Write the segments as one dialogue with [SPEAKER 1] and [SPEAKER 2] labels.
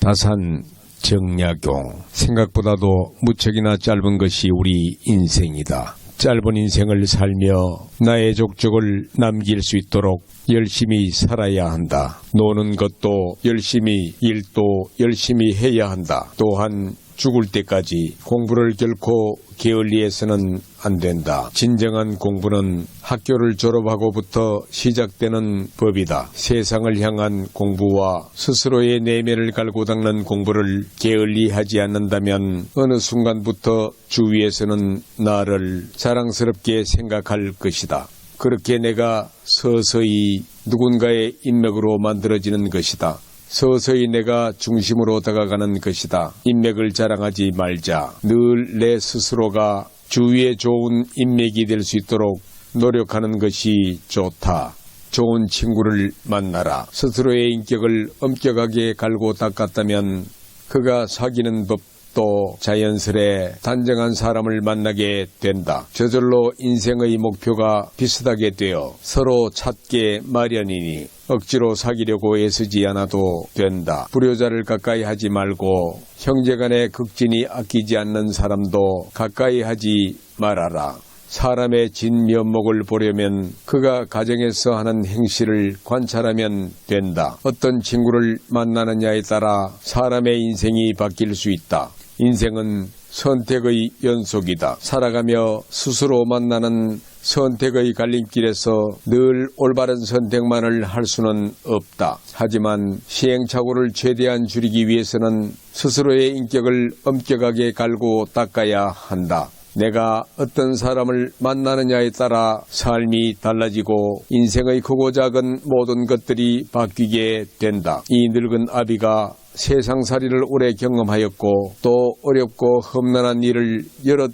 [SPEAKER 1] 다산 정약용. 생각보다도 무척이나 짧은 것이 우리 인생이다. 짧은 인생을 살며 나의 족적을 남길 수 있도록 열심히 살아야 한다. 노는 것도 열심히, 일도 열심히 해야 한다. 또한 죽을 때까지 공부를 결코 게을리해서는 안 된다. 진정한 공부는 학교를 졸업하고부터 시작되는 법이다. 세상을 향한 공부와 스스로의 내면을 갈고 닦는 공부를 게을리하지 않는다면 어느 순간부터 주위에서는 나를 자랑스럽게 생각할 것이다. 그렇게 내가 서서히 누군가의 인맥으로 만들어지는 것이다. 서서히 내가 중심으로 다가가는 것이다. 인맥을 자랑하지 말자. 늘 내 스스로가 주위에 좋은 인맥이 될 수 있도록 노력하는 것이 좋다. 좋은 친구를 만나라. 스스로의 인격을 엄격하게 갈고 닦았다면 그가 사귀는 법도 자연스레 단정한 사람을 만나게 된다. 저절로 인생의 목표가 비슷하게 되어 서로 찾게 마련이니 억지로 사귀려고 애쓰지 않아도 된다. 불효자를 가까이 하지 말고 형제간의 극진이 아끼지 않는 사람도 가까이 하지 말아라. 사람의 진면목을 보려면 그가 가정에서 하는 행실을 관찰하면 된다. 어떤 친구를 만나느냐에 따라 사람의 인생이 바뀔 수 있다. 인생은 선택의 연속이다. 살아가며 스스로 만나는 선택의 갈림길에서 늘 올바른 선택만을 할 수는 없다. 하지만 시행착오를 최대한 줄이기 위해서는 스스로의 인격을 엄격하게 갈고 닦아야 한다. 내가 어떤 사람을 만나느냐에 따라 삶이 달라지고 인생의 크고 작은 모든 것들이 바뀌게 된다. 이 늙은 아비가 세상살이를 오래 경험하였고 또 어렵고 험난한 일을 여럿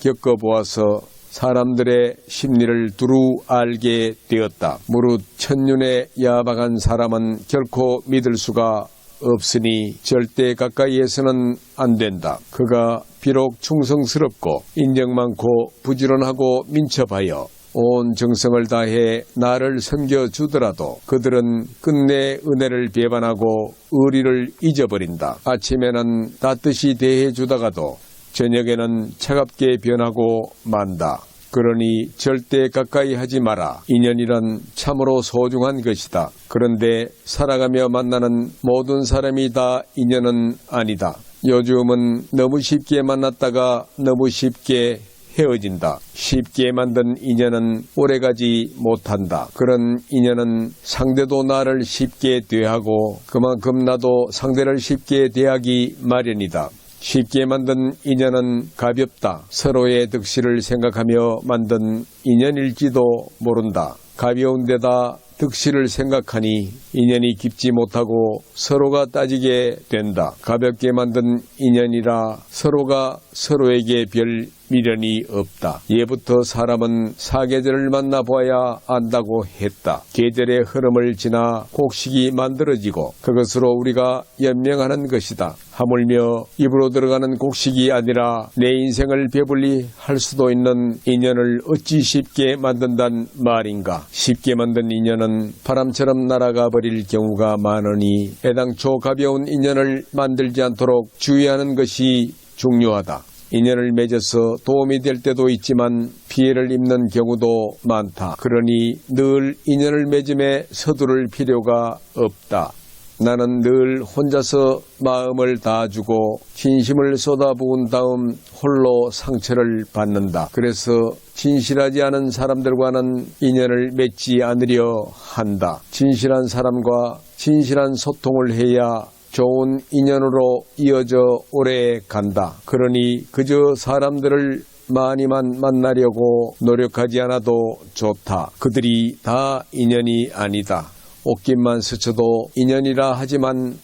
[SPEAKER 1] 겪어보아서 사람들의 심리를 두루 알게 되었다. 무릇 천년의 야박한 사람은 결코 믿을 수가 없으니 절대 가까이에서는 안 된다. 그가 비록 충성스럽고 인정 많고 부지런하고 민첩하여 온 정성을 다해 나를 섬겨주더라도 그들은 끝내 은혜를 배반하고 의리를 잊어버린다. 아침에는 따뜻이 대해주다가도 저녁에는 차갑게 변하고 만다. 그러니 절대 가까이 하지 마라. 인연이란 참으로 소중한 것이다. 그런데 살아가며 만나는 모든 사람이 다 인연은 아니다. 요즘은 너무 쉽게 만났다가 너무 쉽게 헤어진다. 쉽게 만든 인연은 오래가지 못한다. 그런 인연은 상대도 나를 쉽게 대하고 그만큼 나도 상대를 쉽게 대하기 마련이다. 쉽게 만든 인연은 가볍다. 서로의 득실을 생각하며 만든 인연일지도 모른다. 가벼운 데다 득실을 생각하니 인연이 깊지 못하고 서로가 따지게 된다. 가볍게 만든 인연이라 서로가 서로에게 별 미련이 없다. 예부터 사람은 사계절을 만나봐야 안다고 했다. 계절의 흐름을 지나 곡식이 만들어지고 그것으로 우리가 연명하는 것이다. 하물며 입으로 들어가는 곡식이 아니라 내 인생을 배불리 할 수도 있는 인연을 어찌 쉽게 만든단 말인가. 쉽게 만든 인연은 바람처럼 날아가 버릴 경우가 많으니 애당초 가벼운 인연을 만들지 않도록 주의하는 것이 중요하다. 인연을 맺어서 도움이 될 때도 있지만 피해를 입는 경우도 많다. 그러니 늘 인연을 맺음에 서두를 필요가 없다. 나는 늘 혼자서 마음을 다주고 진심을 쏟아부은 다음 홀로 상처를 받는다. 그래서 진실하지 않은 사람들과는 인연을 맺지 않으려 한다. 진실한 사람과 진실한 소통을 해야 좋은 인연으로 이어져 오래 간다. 그러니 그저 사람들을 많이만 만나려고 노력하지 않아도 좋다. 그들이 다 인연이 아니다. 옷깃만 스쳐도 인연이라 하지만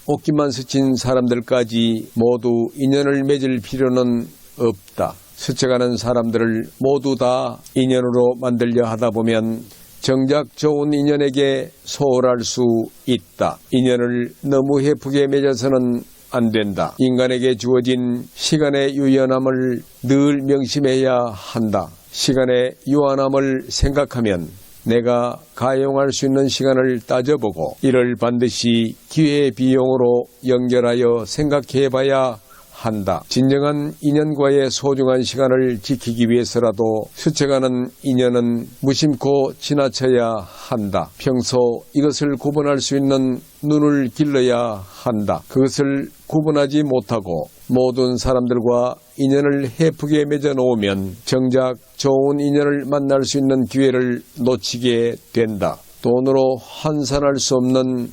[SPEAKER 1] 옷깃만 스친 사람들까지 모두 인연을 맺을 필요는 없다. 스쳐가는 사람들을 모두 다 인연으로 만들려 하다 보면 정작 좋은 인연에게 소홀할 수 있다. 인연을 너무 헤프게 맺어서는 안 된다. 인간에게 주어진 시간의 유연함을 늘 명심해야 한다. 시간의 유한함을 생각하면 내가 가용할 수 있는 시간을 따져보고 이를 반드시 기회 비용으로 연결하여 생각해봐야 한다. 진정한 인연과의 소중한 시간을 지키기 위해서라도 스쳐가는 인연은 무심코 지나쳐야 한다. 평소 이것을 구분할 수 있는 눈을 길러야 한다. 그것을 구분하지 못하고 모든 사람들과 인연을 헤프게 맺어 놓으면 정작 좋은 인연을 만날 수 있는 기회를 놓치게 된다. 돈으로 환산할 수 없는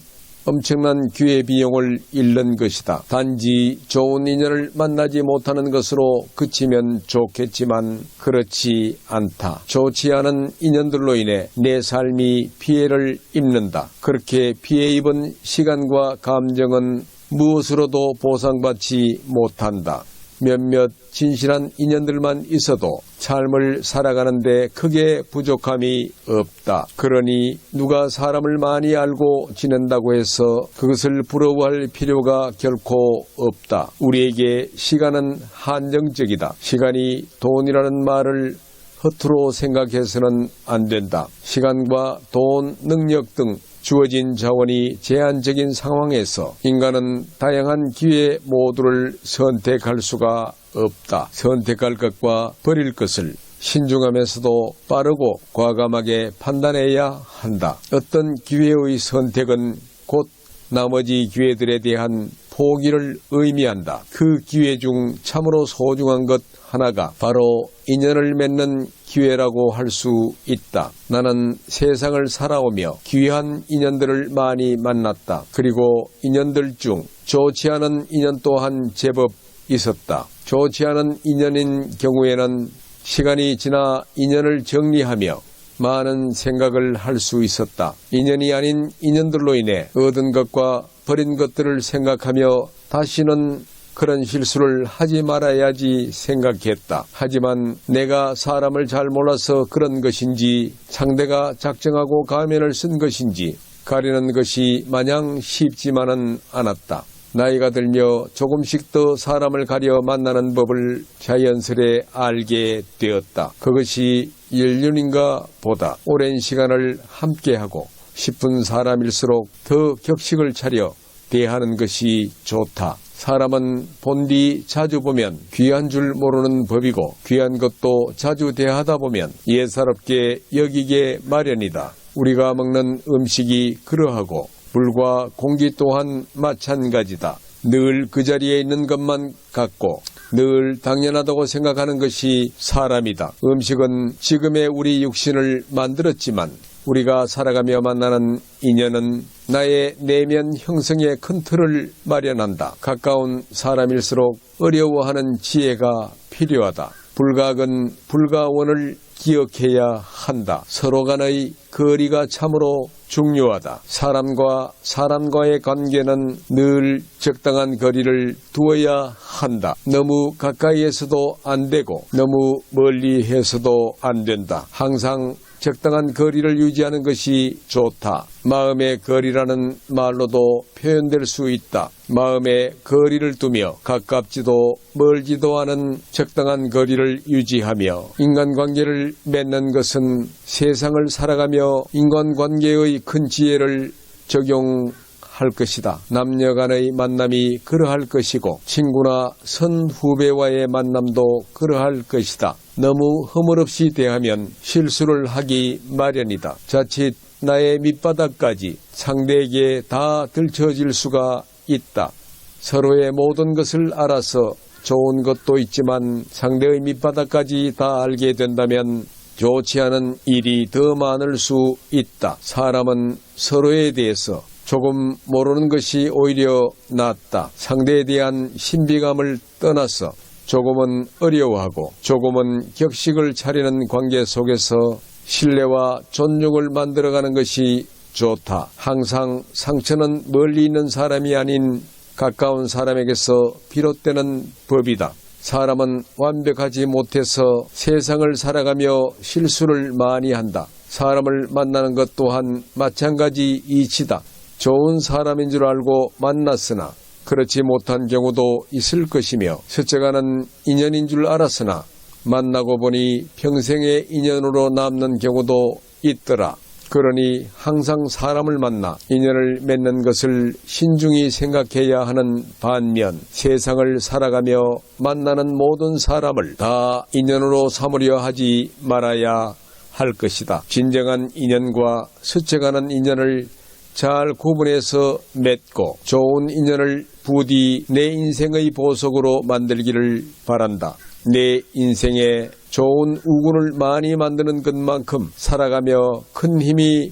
[SPEAKER 1] 엄청난 기회 비용을 잃는 것이다. 단지 좋은 인연을 만나지 못하는 것으로 그치면 좋겠지만 그렇지 않다. 좋지 않은 인연들로 인해 내 삶이 피해를 입는다. 그렇게 피해 입은 시간과 감정은 무엇으로도 보상받지 못한다. 몇몇 진실한 인연들만 있어도 삶을 살아가는데 크게 부족함이 없다. 그러니 누가 사람을 많이 알고 지낸다고 해서 그것을 부러워할 필요가 결코 없다. 우리에게 시간은 한정적이다. 시간이 돈이라는 말을 허투루 생각해서는 안 된다. 시간과 돈, 능력 등 주어진 자원이 제한적인 상황에서 인간은 다양한 기회 모두를 선택할 수가 없다. 선택할 것과 버릴 것을 신중하면서도 빠르고 과감하게 판단해야 한다. 어떤 기회의 선택은 곧 나머지 기회들에 대한 포기를 의미한다. 그 기회 중 참으로 소중한 것 하나가 바로 인연을 맺는 기회라고 할 수 있다. 나는 세상을 살아오며 귀한 인연들을 많이 만났다. 그리고 인연들 중 좋지 않은 인연 또한 제법 있었다. 좋지 않은 인연인 경우에는 시간이 지나 인연을 정리하며 많은 생각을 할 수 있었다. 인연이 아닌 인연들로 인해 얻은 것과 버린 것들을 생각하며 다시는 그런 실수를 하지 말아야지 생각했다. 하지만 내가 사람을 잘 몰라서 그런 것인지 상대가 작정하고 가면을 쓴 것인지 가리는 것이 마냥 쉽지만은 않았다. 나이가 들며 조금씩 더 사람을 가려 만나는 법을 자연스레 알게 되었다. 그것이 1년인가 보다 오랜 시간을 함께하고 싶은 사람일수록 더 격식을 차려 대하는 것이 좋다. 사람은 본디 자주 보면 귀한 줄 모르는 법이고 귀한 것도 자주 대하다 보면 예사롭게 여기게 마련이다. 우리가 먹는 음식이 그러하고 물과 공기 또한 마찬가지다. 늘 그 자리에 있는 것만 같고 늘 당연하다고 생각하는 것이 사람이다. 음식은 지금의 우리 육신을 만들었지만 우리가 살아가며 만나는 인연은 나의 내면 형성에 큰 틀을 마련한다. 가까운 사람일수록 어려워하는 지혜가 필요하다. 불가근 불가원을 기억해야 한다. 서로 간의 거리가 참으로 중요하다. 사람과 사람과의 관계는 늘 적당한 거리를 두어야 한다. 너무 가까이에서도 안 되고 너무 멀리해서도 안 된다. 항상 적당한 거리를 유지하는 것이 좋다. 마음의 거리라는 말로도 표현될 수 있다. 마음의 거리를 두며 가깝지도 멀지도 않은 적당한 거리를 유지하며 인간관계를 맺는 것은 세상을 살아가며 인간관계의 큰 지혜를 적용할 것이다. 남녀 간의 만남이 그러할 것이고 친구나 선후배와의 만남도 그러할 것이다. 너무 허물없이 대하면 실수를 하기 마련이다. 자칫 나의 밑바닥까지 상대에게 다 들춰질 수가 있다. 서로의 모든 것을 알아서 좋은 것도 있지만 상대의 밑바닥까지 다 알게 된다면 좋지 않은 일이 더 많을 수 있다. 사람은 서로에 대해서 조금 모르는 것이 오히려 낫다. 상대에 대한 신비감을 떠나서 조금은 어려워하고 조금은 격식을 차리는 관계 속에서 신뢰와 존중을 만들어가는 것이 좋다. 항상 상처는 멀리 있는 사람이 아닌 가까운 사람에게서 비롯되는 법이다. 사람은 완벽하지 못해서 세상을 살아가며 실수를 많이 한다. 사람을 만나는 것 또한 마찬가지 이치다. 좋은 사람인 줄 알고 만났으나 그렇지 못한 경우도 있을 것이며 스쳐가는 인연인 줄 알았으나 만나고 보니 평생의 인연으로 남는 경우도 있더라. 그러니 항상 사람을 만나 인연을 맺는 것을 신중히 생각해야 하는 반면 세상을 살아가며 만나는 모든 사람을 다 인연으로 삼으려 하지 말아야 할 것이다. 진정한 인연과 스쳐가는 인연을 잘 구분해서 맺고 좋은 인연을 부디 내 인생의 보석으로 만들기를 바란다. 내 인생에 좋은 우군을 많이 만드는 것만큼 살아가며 큰 힘이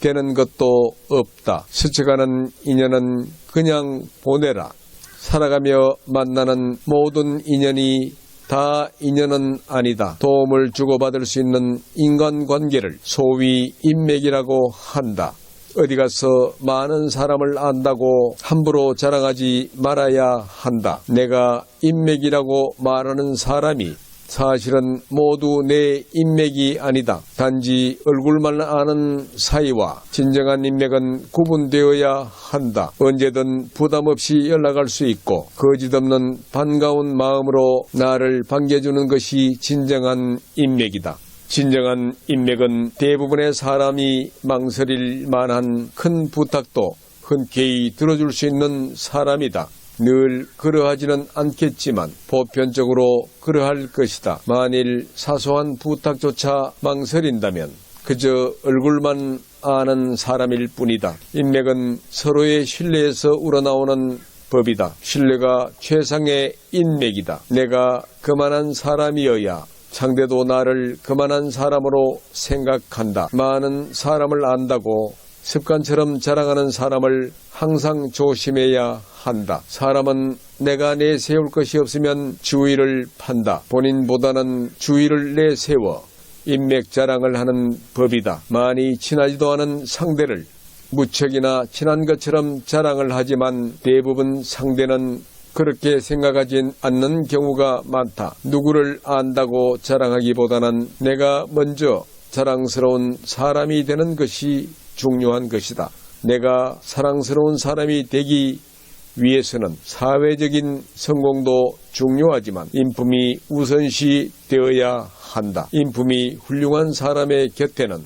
[SPEAKER 1] 되는 것도 없다. 스쳐가는 인연은 그냥 보내라. 살아가며 만나는 모든 인연이 다 인연은 아니다. 도움을 주고받을 수 있는 인간관계를 소위 인맥이라고 한다. 어디 가서 많은 사람을 안다고 함부로 자랑하지 말아야 한다. 내가 인맥이라고 말하는 사람이 사실은 모두 내 인맥이 아니다. 단지 얼굴만 아는 사이와 진정한 인맥은 구분되어야 한다. 언제든 부담 없이 연락할 수 있고 거짓없는 반가운 마음으로 나를 반겨주는 것이 진정한 인맥이다. 진정한 인맥은 대부분의 사람이 망설일 만한 큰 부탁도 흔쾌히 들어줄 수 있는 사람이다. 늘 그러하지는 않겠지만 보편적으로 그러할 것이다. 만일 사소한 부탁조차 망설인다면 그저 얼굴만 아는 사람일 뿐이다. 인맥은 서로의 신뢰에서 우러나오는 법이다. 신뢰가 최상의 인맥이다. 내가 그만한 사람이어야 상대도 나를 그만한 사람으로 생각한다. 많은 사람을 안다고 습관처럼 자랑하는 사람을 항상 조심해야 한다. 사람은 내가 내세울 것이 없으면 주의를 판다. 본인보다는 주의를 내세워 인맥 자랑을 하는 법이다. 많이 친하지도 않은 상대를 무척이나 친한 것처럼 자랑을 하지만 대부분 상대는 그렇게 생각하지 않는 경우가 많다. 누구를 안다고 자랑하기보다는 내가 먼저 자랑스러운 사람이 되는 것이 중요한 것이다. 내가 사랑스러운 사람이 되기 위해서는 사회적인 성공도 중요하지만 인품이 우선시 되어야 한다. 인품이 훌륭한 사람의 곁에는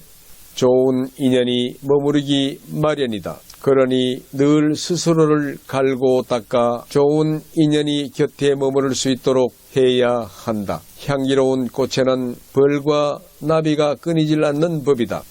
[SPEAKER 1] 좋은 인연이 머무르기 마련이다. 그러니 늘 스스로를 갈고 닦아 좋은 인연이 곁에 머무를 수 있도록 해야 한다. 향기로운 꽃에는 벌과 나비가 끊이질 않는 법이다.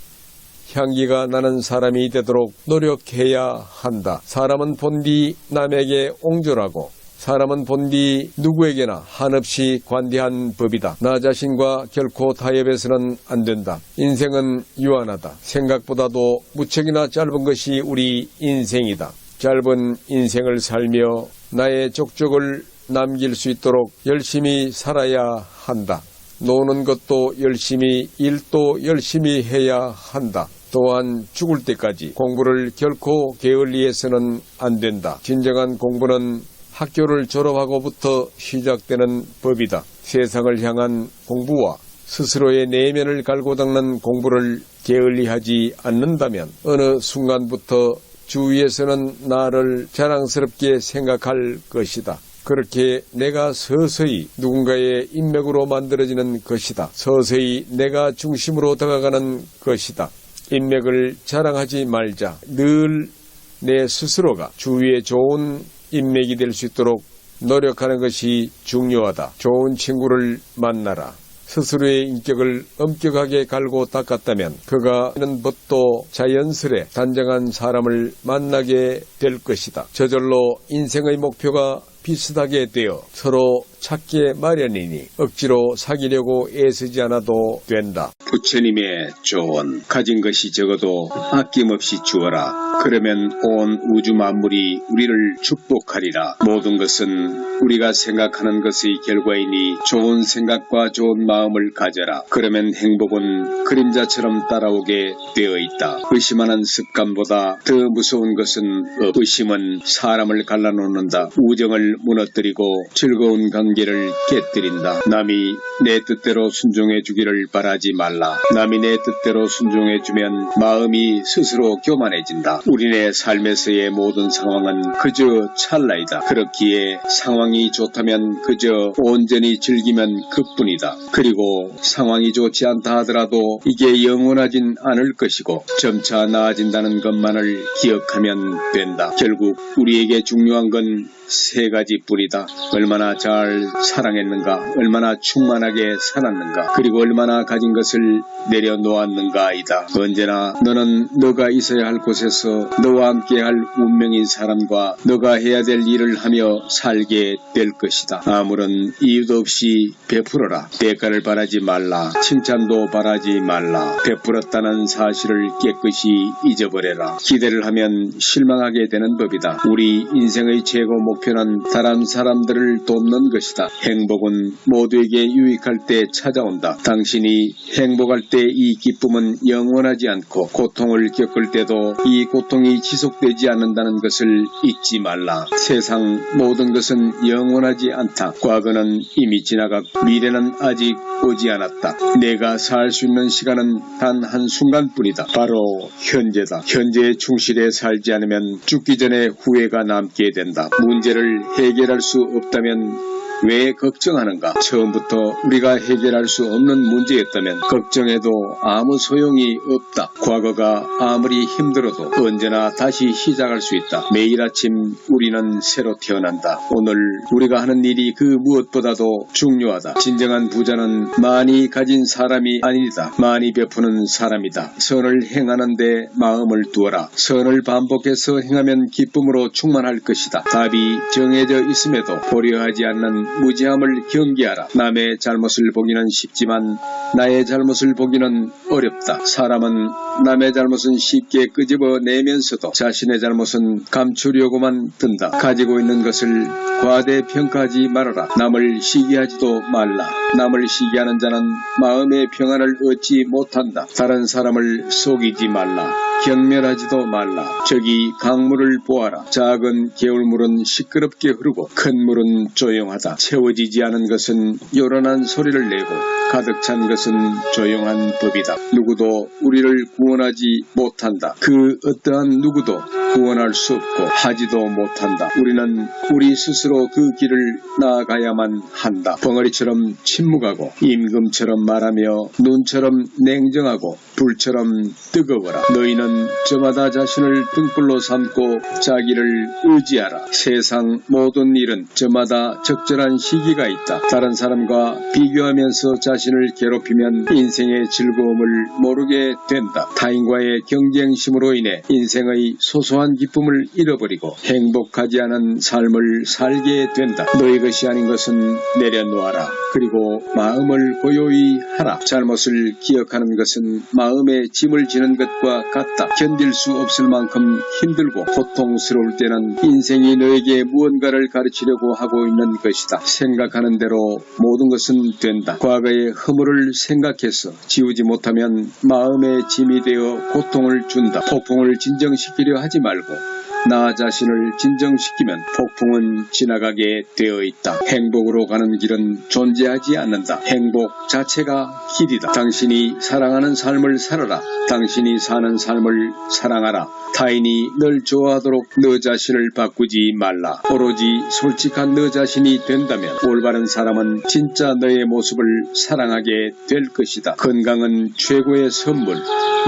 [SPEAKER 1] 향기가 나는 사람이 되도록 노력해야 한다. 사람은 본디 남에게 옹졸하고 사람은 본디 누구에게나 한없이 관대한 법이다. 나 자신과 결코 타협해서는 안 된다. 인생은 유한하다. 생각보다도 무척이나 짧은 것이 우리 인생이다. 짧은 인생을 살며 나의 족적을 남길 수 있도록 열심히 살아야 한다. 노는 것도 열심히, 일도 열심히 해야 한다. 또한 죽을 때까지 공부를 결코 게을리해서는 안 된다. 진정한 공부는 학교를 졸업하고부터 시작되는 법이다. 세상을 향한 공부와 스스로의 내면을 갈고 닦는 공부를 게을리하지 않는다면 어느 순간부터 주위에서는 나를 자랑스럽게 생각할 것이다. 그렇게 내가 서서히 누군가의 인맥으로 만들어지는 것이다. 서서히 내가 중심으로 다가가는 것이다. 인맥을 자랑하지 말자. 늘 내 스스로가 주위에 좋은 인맥이 될 수 있도록 노력하는 것이 중요하다. 좋은 친구를 만나라. 스스로의 인격을 엄격하게 갈고 닦았다면 그가 하는 법도 자연스레 단정한 사람을 만나게 될 것이다. 저절로 인생의 목표가 비슷하게 되어 서로 찾게 마련이니 억지로 사귀려고 애쓰지 않아도 된다. 부처님의 조언. 가진 것이 적어도 아낌없이 주어라. 그러면 온 우주 만물이 우리를 축복하리라. 모든 것은 우리가 생각하는 것의 결과이니 좋은 생각과 좋은 마음을 가져라. 그러면 행복은 그림자처럼 따라오게 되어 있다. 의심하는 습관보다 더 무서운 것은 없다. 의심은 사람을 갈라놓는다. 우정을 균형을 무너뜨리고 즐거운 관계를 깨뜨린다. 남이 내 뜻대로 순종해 주기를 바라지 말라. 남이 내 뜻대로 순종해 주면 마음이 스스로 교만해진다. 우리네 삶에서의 모든 상황은 그저 찰나이다. 그렇기에 상황이 좋다면 그저 온전히 즐기면 그뿐이다. 그리고 상황이 좋지 않다 하더라도 이게 영원하진 않을 것이고 점차 나아진다는 것만을 기억하면 된다. 결국 우리에게 중요한 건 세 가지뿐이다. 얼마나 잘 사랑했는가, 얼마나 충만하게 살았는가, 그리고 얼마나 가진 것을 내려놓았는가이다. 언제나 너는 너가 있어야 할 곳에서 너와 함께할 운명인 사람과 너가 해야 될 일을 하며 살게 될 것이다. 아무런 이유도 없이 베풀어라. 대가를 바라지 말라. 칭찬도 바라지 말라. 베풀었다는 사실을 깨끗이 잊어버려라. 기대를 하면 실망하게 되는 법이다. 우리 인생의 최고 목표는 다른 사람들을 돕는 것이다. 행복은 모두에게 유익할 때 찾아온다. 당신이 행복할 때 이 기쁨은 영원하지 않고 고통을 겪을 때도 이 고통이 지속되지 않는다는 것을 잊지 말라. 세상 모든 것은 영원하지 않다. 과거는 이미 지나갔고 미래는 아직 오지 않았다. 내가 살 수 있는 시간은 단 한순간뿐이다. 바로 현재다. 현재에 충실해 살지 않으면 죽기 전에 후회가 남게 된다. 문제를 해결할 수 없다면 왜 걱정하는가? 처음부터 우리가 해결할 수 없는 문제였다면 걱정해도 아무 소용이 없다. 과거가 아무리 힘들어도 언제나 다시 시작할 수 있다. 매일 아침 우리는 새로 태어난다. 오늘 우리가 하는 일이 그 무엇보다도 중요하다. 진정한 부자는 많이 가진 사람이 아니다. 많이 베푸는 사람이다. 선을 행하는 데 마음을 두어라. 선을 반복해서 행하면 기쁨으로 충만할 것이다. 답이 정해져 있음에도 고려하지 않는 무지함을 경계하라. 남의 잘못을 보기는 쉽지만 나의 잘못을 보기는 어렵다. 사람은 남의 잘못은 쉽게 끄집어내면서도 자신의 잘못은 감추려고만 든다. 가지고 있는 것을 과대평가하지 말아라. 남을 시기하지도 말라. 남을 시기하는 자는 마음의 평안을 얻지 못한다. 다른 사람을 속이지 말라. 경멸하지도 말라. 저기 강물을 보아라. 작은 개울물은 시끄럽게 흐르고 큰 물은 조용하다. 채워지지 않은 것은 요란한 소리를 내고 가득 찬 것은 조용한 법이다. 누구도 우리를 구원하지 못한다. 그 어떠한 누구도 구원할 수 없고 하지도 못한다. 우리는 우리 스스로 그 길을 나아가야만 한다. 벙어리처럼 침묵하고 임금처럼 말하며 눈처럼 냉정하고 불처럼 뜨거워라. 너희는 저마다 자신을 등불로 삼고 자기를 의지하라. 세상 모든 일은 저마다 적절한 시기가 있다. 다른 사람과 비교하면서 자신을 괴롭히면 인생의 즐거움을 모르게 된다. 타인과의 경쟁심으로 인해 인생의 소소한 기쁨을 잃어버리고 행복하지 않은 삶을 살게 된다. 너희 것이 아닌 것은 내려놓아라. 그리고 마음을 고요히 하라. 잘못을 기억하는 것은 마음에 짐을 지는 것과 같다. 견딜 수 없을 만큼 힘들고 고통스러울 때는 인생이 너에게 무언가를 가르치려고 하고 있는 것이다. 생각하는 대로 모든 것은 된다. 과거의 허물을 생각해서 지우지 못하면 마음의 짐이 되어 고통을 준다. 폭풍을 진정시키려 하지 말고 나 자신을 진정시키면 폭풍은 지나가게 되어 있다. 행복으로 가는 길은 존재하지 않는다. 행복 자체가 길이다. 당신이 사랑하는 삶을 살아라. 당신이 사는 삶을 사랑하라. 타인이 널 좋아하도록 너 자신을 바꾸지 말라. 오로지 솔직한 너 자신이 된다면 올바른 사람은 진짜 너의 모습을 사랑하게 될 것이다. 건강은 최고의 선물,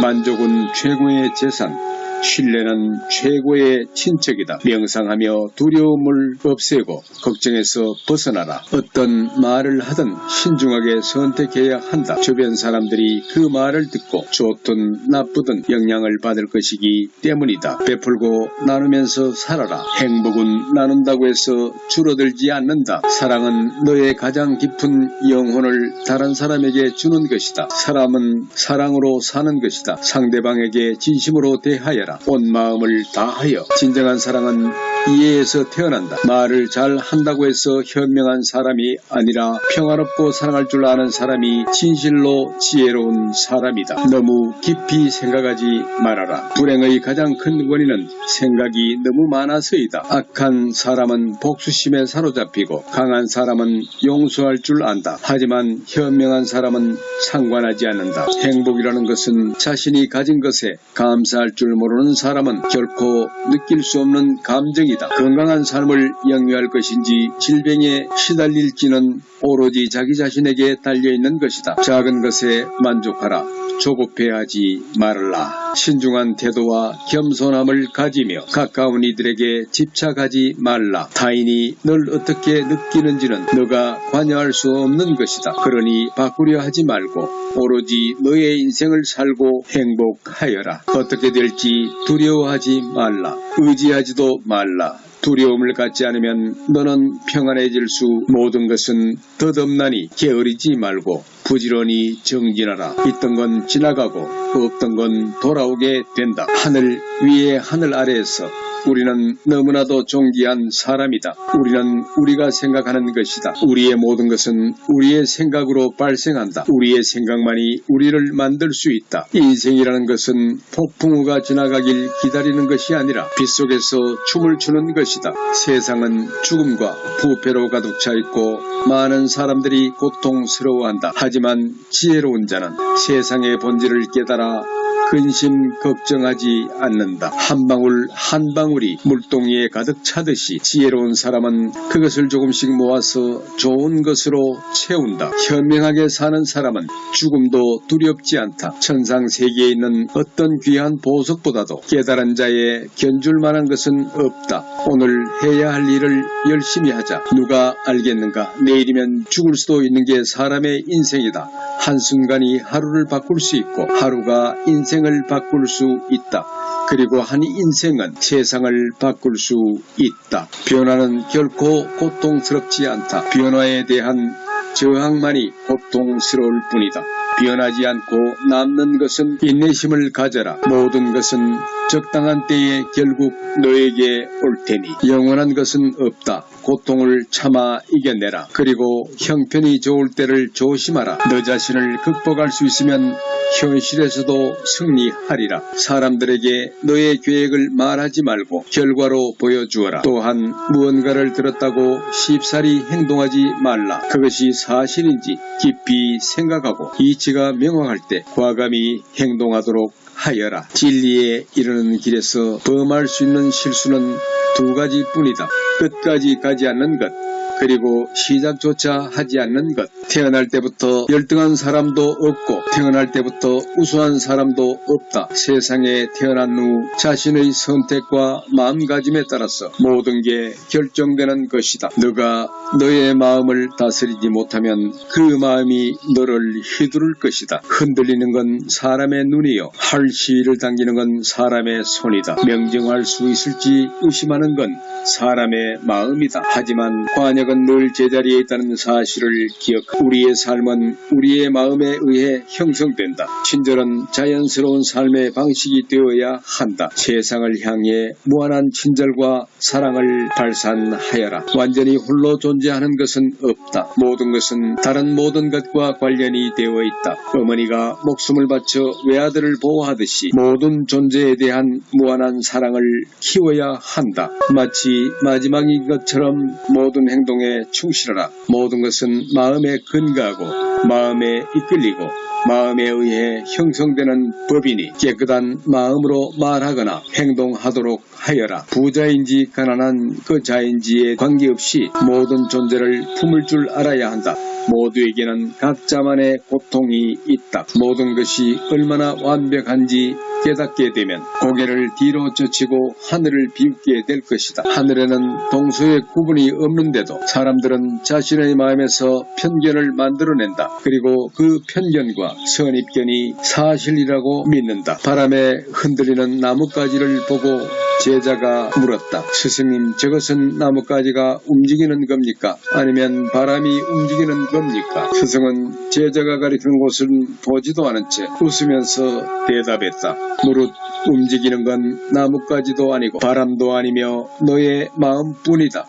[SPEAKER 1] 만족은 최고의 재산, 신뢰는 최고의 친척이다. 명상하며 두려움을 없애고 걱정에서 벗어나라. 어떤 말을 하든 신중하게 선택해야 한다. 주변 사람들이 그 말을 듣고 좋든 나쁘든 영향을 받을 것이기 때문이다. 베풀고 나누면서 살아라. 행복은 나눈다고 해서 줄어들지 않는다. 사랑은 너의 가장 깊은 영혼을 다른 사람에게 주는 것이다. 사람은 사랑으로 사는 것이다. 상대방에게 진심으로 대하여라. 온 마음을 다하여. 진정한 사랑은
[SPEAKER 2] 이해해서 태어난다. 말을 잘 한다고 해서 현명한 사람이 아니라 평화롭고 사랑할 줄 아는 사람이 진실로 지혜로운 사람이다. 너무 깊이 생각하지 말아라. 불행의 가장 큰 원인은 생각이 너무 많아서이다. 악한 사람은 복수심에 사로잡히고 강한 사람은 용서할 줄 안다. 하지만 현명한 사람은 상관하지 않는다. 행복이라는 것은 자신이 가진 것에 감사할 줄 모르는 사람은 결코 느낄 수 없는 감정이다. 건강한 삶을 영위할 것인지 질병에 시달릴지는 오로지 자기 자신에게 달려있는 것이다. 작은 것에 만족하라. 조급해하지 말라. 신중한 태도와 겸손함을 가지며 가까운 이들에게 집착하지 말라. 타인이 널 어떻게 느끼는지는 너가 관여할 수 없는 것이다. 그러니 바꾸려 하지 말고 오로지 너의 인생을 살고 행복하여라. 어떻게 될지 두려워하지 말라. 의지하지도 말라. 두려움을 갖지 않으면 너는 평안해질 수 모든 것은 덧없나니 게으르지 말고 부지런히 정진하라. 있던 건 지나가고 없던 건 돌아오게 된다. 하늘 위에 하늘 아래에서 우리는 너무나도 존귀한 사람이다. 우리는 우리가 생각하는 것이다. 우리의 모든 것은 우리의 생각으로 발생한다. 우리의 생각만이 우리를 만들 수 있다. 인생이라는 것은 폭풍우가 지나가길 기다리는 것이 아니라 빗속에서 춤을 추는 것이다. 세상은 죽음과 부패로 가득 차 있고 많은 사람들이 고통스러워한다. 하지만 지혜로운 자는 세상의 본질을 깨달아 근심 걱정하지 않는다. 한 방울 한 방울이 물동이에 가득 차듯이 지혜로운 사람은 그것을 조금씩 모아서 좋은 것으로 채운다. 현명하게 사는 사람은 죽음도 두렵지 않다. 천상 세계에 있는 어떤 귀한 보석보다도 깨달은 자의 견줄 만한 것은 없다. 오늘 해야 할 일을 열심히 하자. 누가 알겠는가? 내일이면 죽을 수도 있는 게 사람의 인생이다. 한순간이 하루를 바꿀 수 있고 하루가 인생을 바꿀 수 있다. 그리고 한 인생은 세상을 바꿀 수 있다. 변화는 결코 고통스럽지 않다. 변화에 대한 저항만이 고통스러울 뿐이다. 변하지 않고 남는 것은 인내심을 가져라. 모든 것은 적당한 때에 결국 너에게 올 테니 영원한 것은 없다. 고통을 참아 이겨내라. 그리고 형편이 좋을 때를 조심하라. 너 자신을 극복할 수 있으면 현실에서도 승리하리라. 사람들에게 너의 계획을 말하지 말고 결과로 보여주어라. 또한 무언가를 들었다고 쉽사리 행동하지 말라. 그것이 사실인지 깊이 생각하고 이치가 명확할 때 과감히 행동하도록 하여라. 진리에 이르는 길에서 범할 수 있는 실수는 두 가지뿐이다. 끝까지 가지 않는 것, 그리고 시작조차 하지 않는 것. 태어날 때부터 열등한 사람도 없고 태어날 때부터 우수한 사람도 없다. 세상에 태어난 후 자신의 선택과 마음가짐에 따라서 모든 게 결정되는 것이다. 너가 너의 마음을 다스리지 못하면 그 마음이 너를 휘두를 것이다. 흔들리는 건 사람의 눈이요, 할시를 당기는 건 사람의 손이다. 명정할 수 있을지 의심하는 건 사람의 마음이다. 하지만 관역은 늘 제자리에 있다는 사실을 기억하라. 우리의 삶은 우리의 마음에 의해 형성된다. 친절은 자연스러운 삶의 방식이 되어야 한다. 세상을 향해 무한한 친절과 사랑을 발산하여라. 완전히 홀로 존재하는 것은 없다. 모든 것은 다른 모든 것과 관련이 되어 있다. 어머니가 목숨을 바쳐 외아들을 보호하듯이 모든 존재에 대한 무한한 사랑을 키워야 한다. 마치 마지막인 것처럼 모든 행동에 충실하라. 모든 것은 마음에 근거하고 마음에 이끌리고 마음에 의해 형성되는 법이니 깨끗한 마음으로 말하거나 행동하도록 하여라. 부자인지 가난한 그 자인지에 관계없이 모든 존재를 품을 줄 알아야 한다. 모두에게는 각자만의 고통이 있다. 모든 것이 얼마나 완벽한지 깨닫게 되면 고개를 뒤로 젖히고 하늘을 비웃게 될 것이다. 하늘에는 동서의 구분이 없는데도 사람들은 자신의 마음에서 편견을 만들어낸다. 그리고 그 편견과 제자가 선입견이 사실이라고 믿는다. 바람에 흔들리는 나뭇가지를 보고 제자가 물었다. 스승님, 저것은 나뭇가지가 움직이는 겁니까? 아니면 바람이 움직이는 겁니까? 스승은 제자가 가리키는 곳을 보지도 않은 채 웃으면서 대답했다. 무릇 움직이는 건 나뭇가지도 아니고 바람도 아니며 너의 마음뿐이다.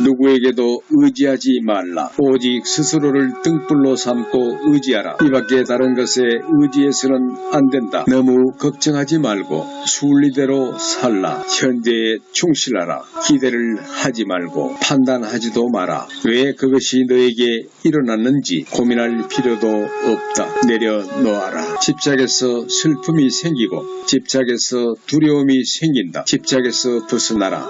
[SPEAKER 2] 누구에게도 의지하지 말라. 오직 스스로를 등불로 삼고 의지하라. 이밖에 다른 것에 의지해서는 안 된다. 너무 걱정하지 말고 순리대로 살라. 현재에 충실하라. 기대를 하지 말고 판단하지도 마라. 왜 그것이 너에게 일어났는지 고민할 필요도 없다. 내려놓아라. 집착에서 슬픔이 생기고 집착에서 두려움이 생긴다. 집착에서 벗어나라.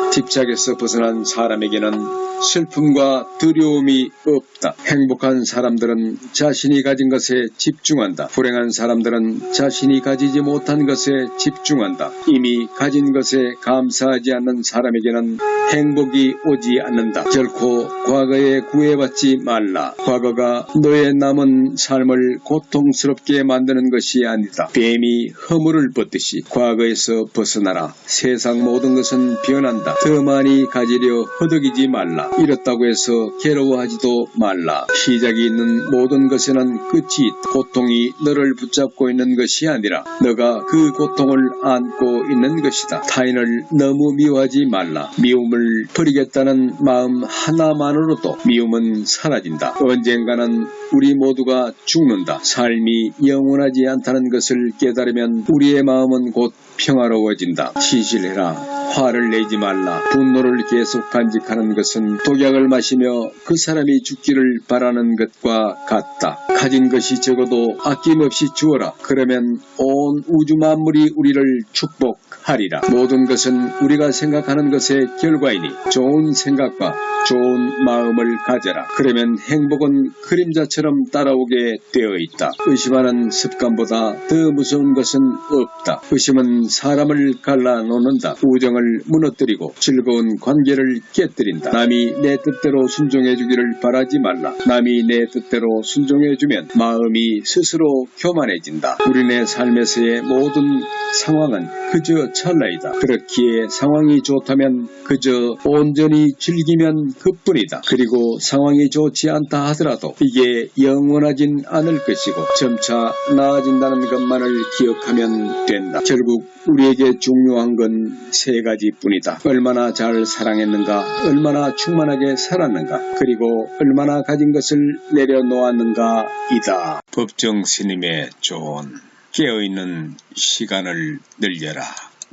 [SPEAKER 2] 집착에서 벗어난 사람에게는 슬픔과 두려움이 없다. 행복한 사람들은 자신이 가진 것에 집중한다. 불행한 사람들은 자신이 가지지 못한 것에 집중한다. 이미 가진 것에 감사하지 않는 사람에게는 행복이 오지 않는다. 결코 과거에 구애받지 말라. 과거가 너의 남은 삶을 고통스럽게 만드는 것이 아니다. 뱀이 허물을 벗듯이 과거에서 벗어나라. 세상 모든 것은 변한다. 더 많이 가지려 허덕이지 말라. 이렇다고 해서 괴로워하지도 말라. 시작이 있는 모든 것에는 끝이 있다. 고통이 너를 붙잡고 있는 것이 아니라 너가 그 고통을 안고 있는 것이다. 타인을 너무 미워하지 말라. 미움을 버리겠다는 마음 하나만으로도 미움은 사라진다. 언젠가는 우리 모두가 죽는다. 삶이 영원하지 않다는 것을 깨달으면 우리의 마음은 곧 평화로워진다. 진실해라. 화를 내지 말라. 분노를 계속 간직하는 것은 독약을 마시며 그 사람이 죽기를 바라는 것과 같다. 가진 것이 적어도 아낌없이 주어라. 그러면 온 우주 만물이 우리를 축복하리라. 모든 것은 우리가 생각하는 것의 결과이니 좋은 생각과 좋은 마음을 가져라. 그러면 행복은 그림자처럼 따라오게 되어 있다. 의심하는 습관보다 더 무서운 것은 없다. 의심은 사람을 갈라놓는다. 우정을 무너뜨리고 즐거운 관계를 깨뜨린다. 남이 내 뜻대로 순종해주기를 바라지 말라. 남이 내 뜻대로 순종해주면 마음이 스스로 교만해진다. 우리네 삶에서의 모든 상황은 그저 찰나이다. 그렇기에 상황이 좋다면 그저 온전히 즐기면 그뿐이다. 그리고 상황이 좋지 않다 하더라도 이게 영원하진 않을 것이고 점차 나아진다는 것만을 기억하면 된다. 결국 우리에게 중요한 건 세 가지뿐이다. 얼마나 잘 사랑했는가, 얼마나 충만하게 살았는가, 그리고 얼마나 가진 것을 내려놓았는가이다. 법정 스님의 조언. 깨어있는 시간을 늘려라.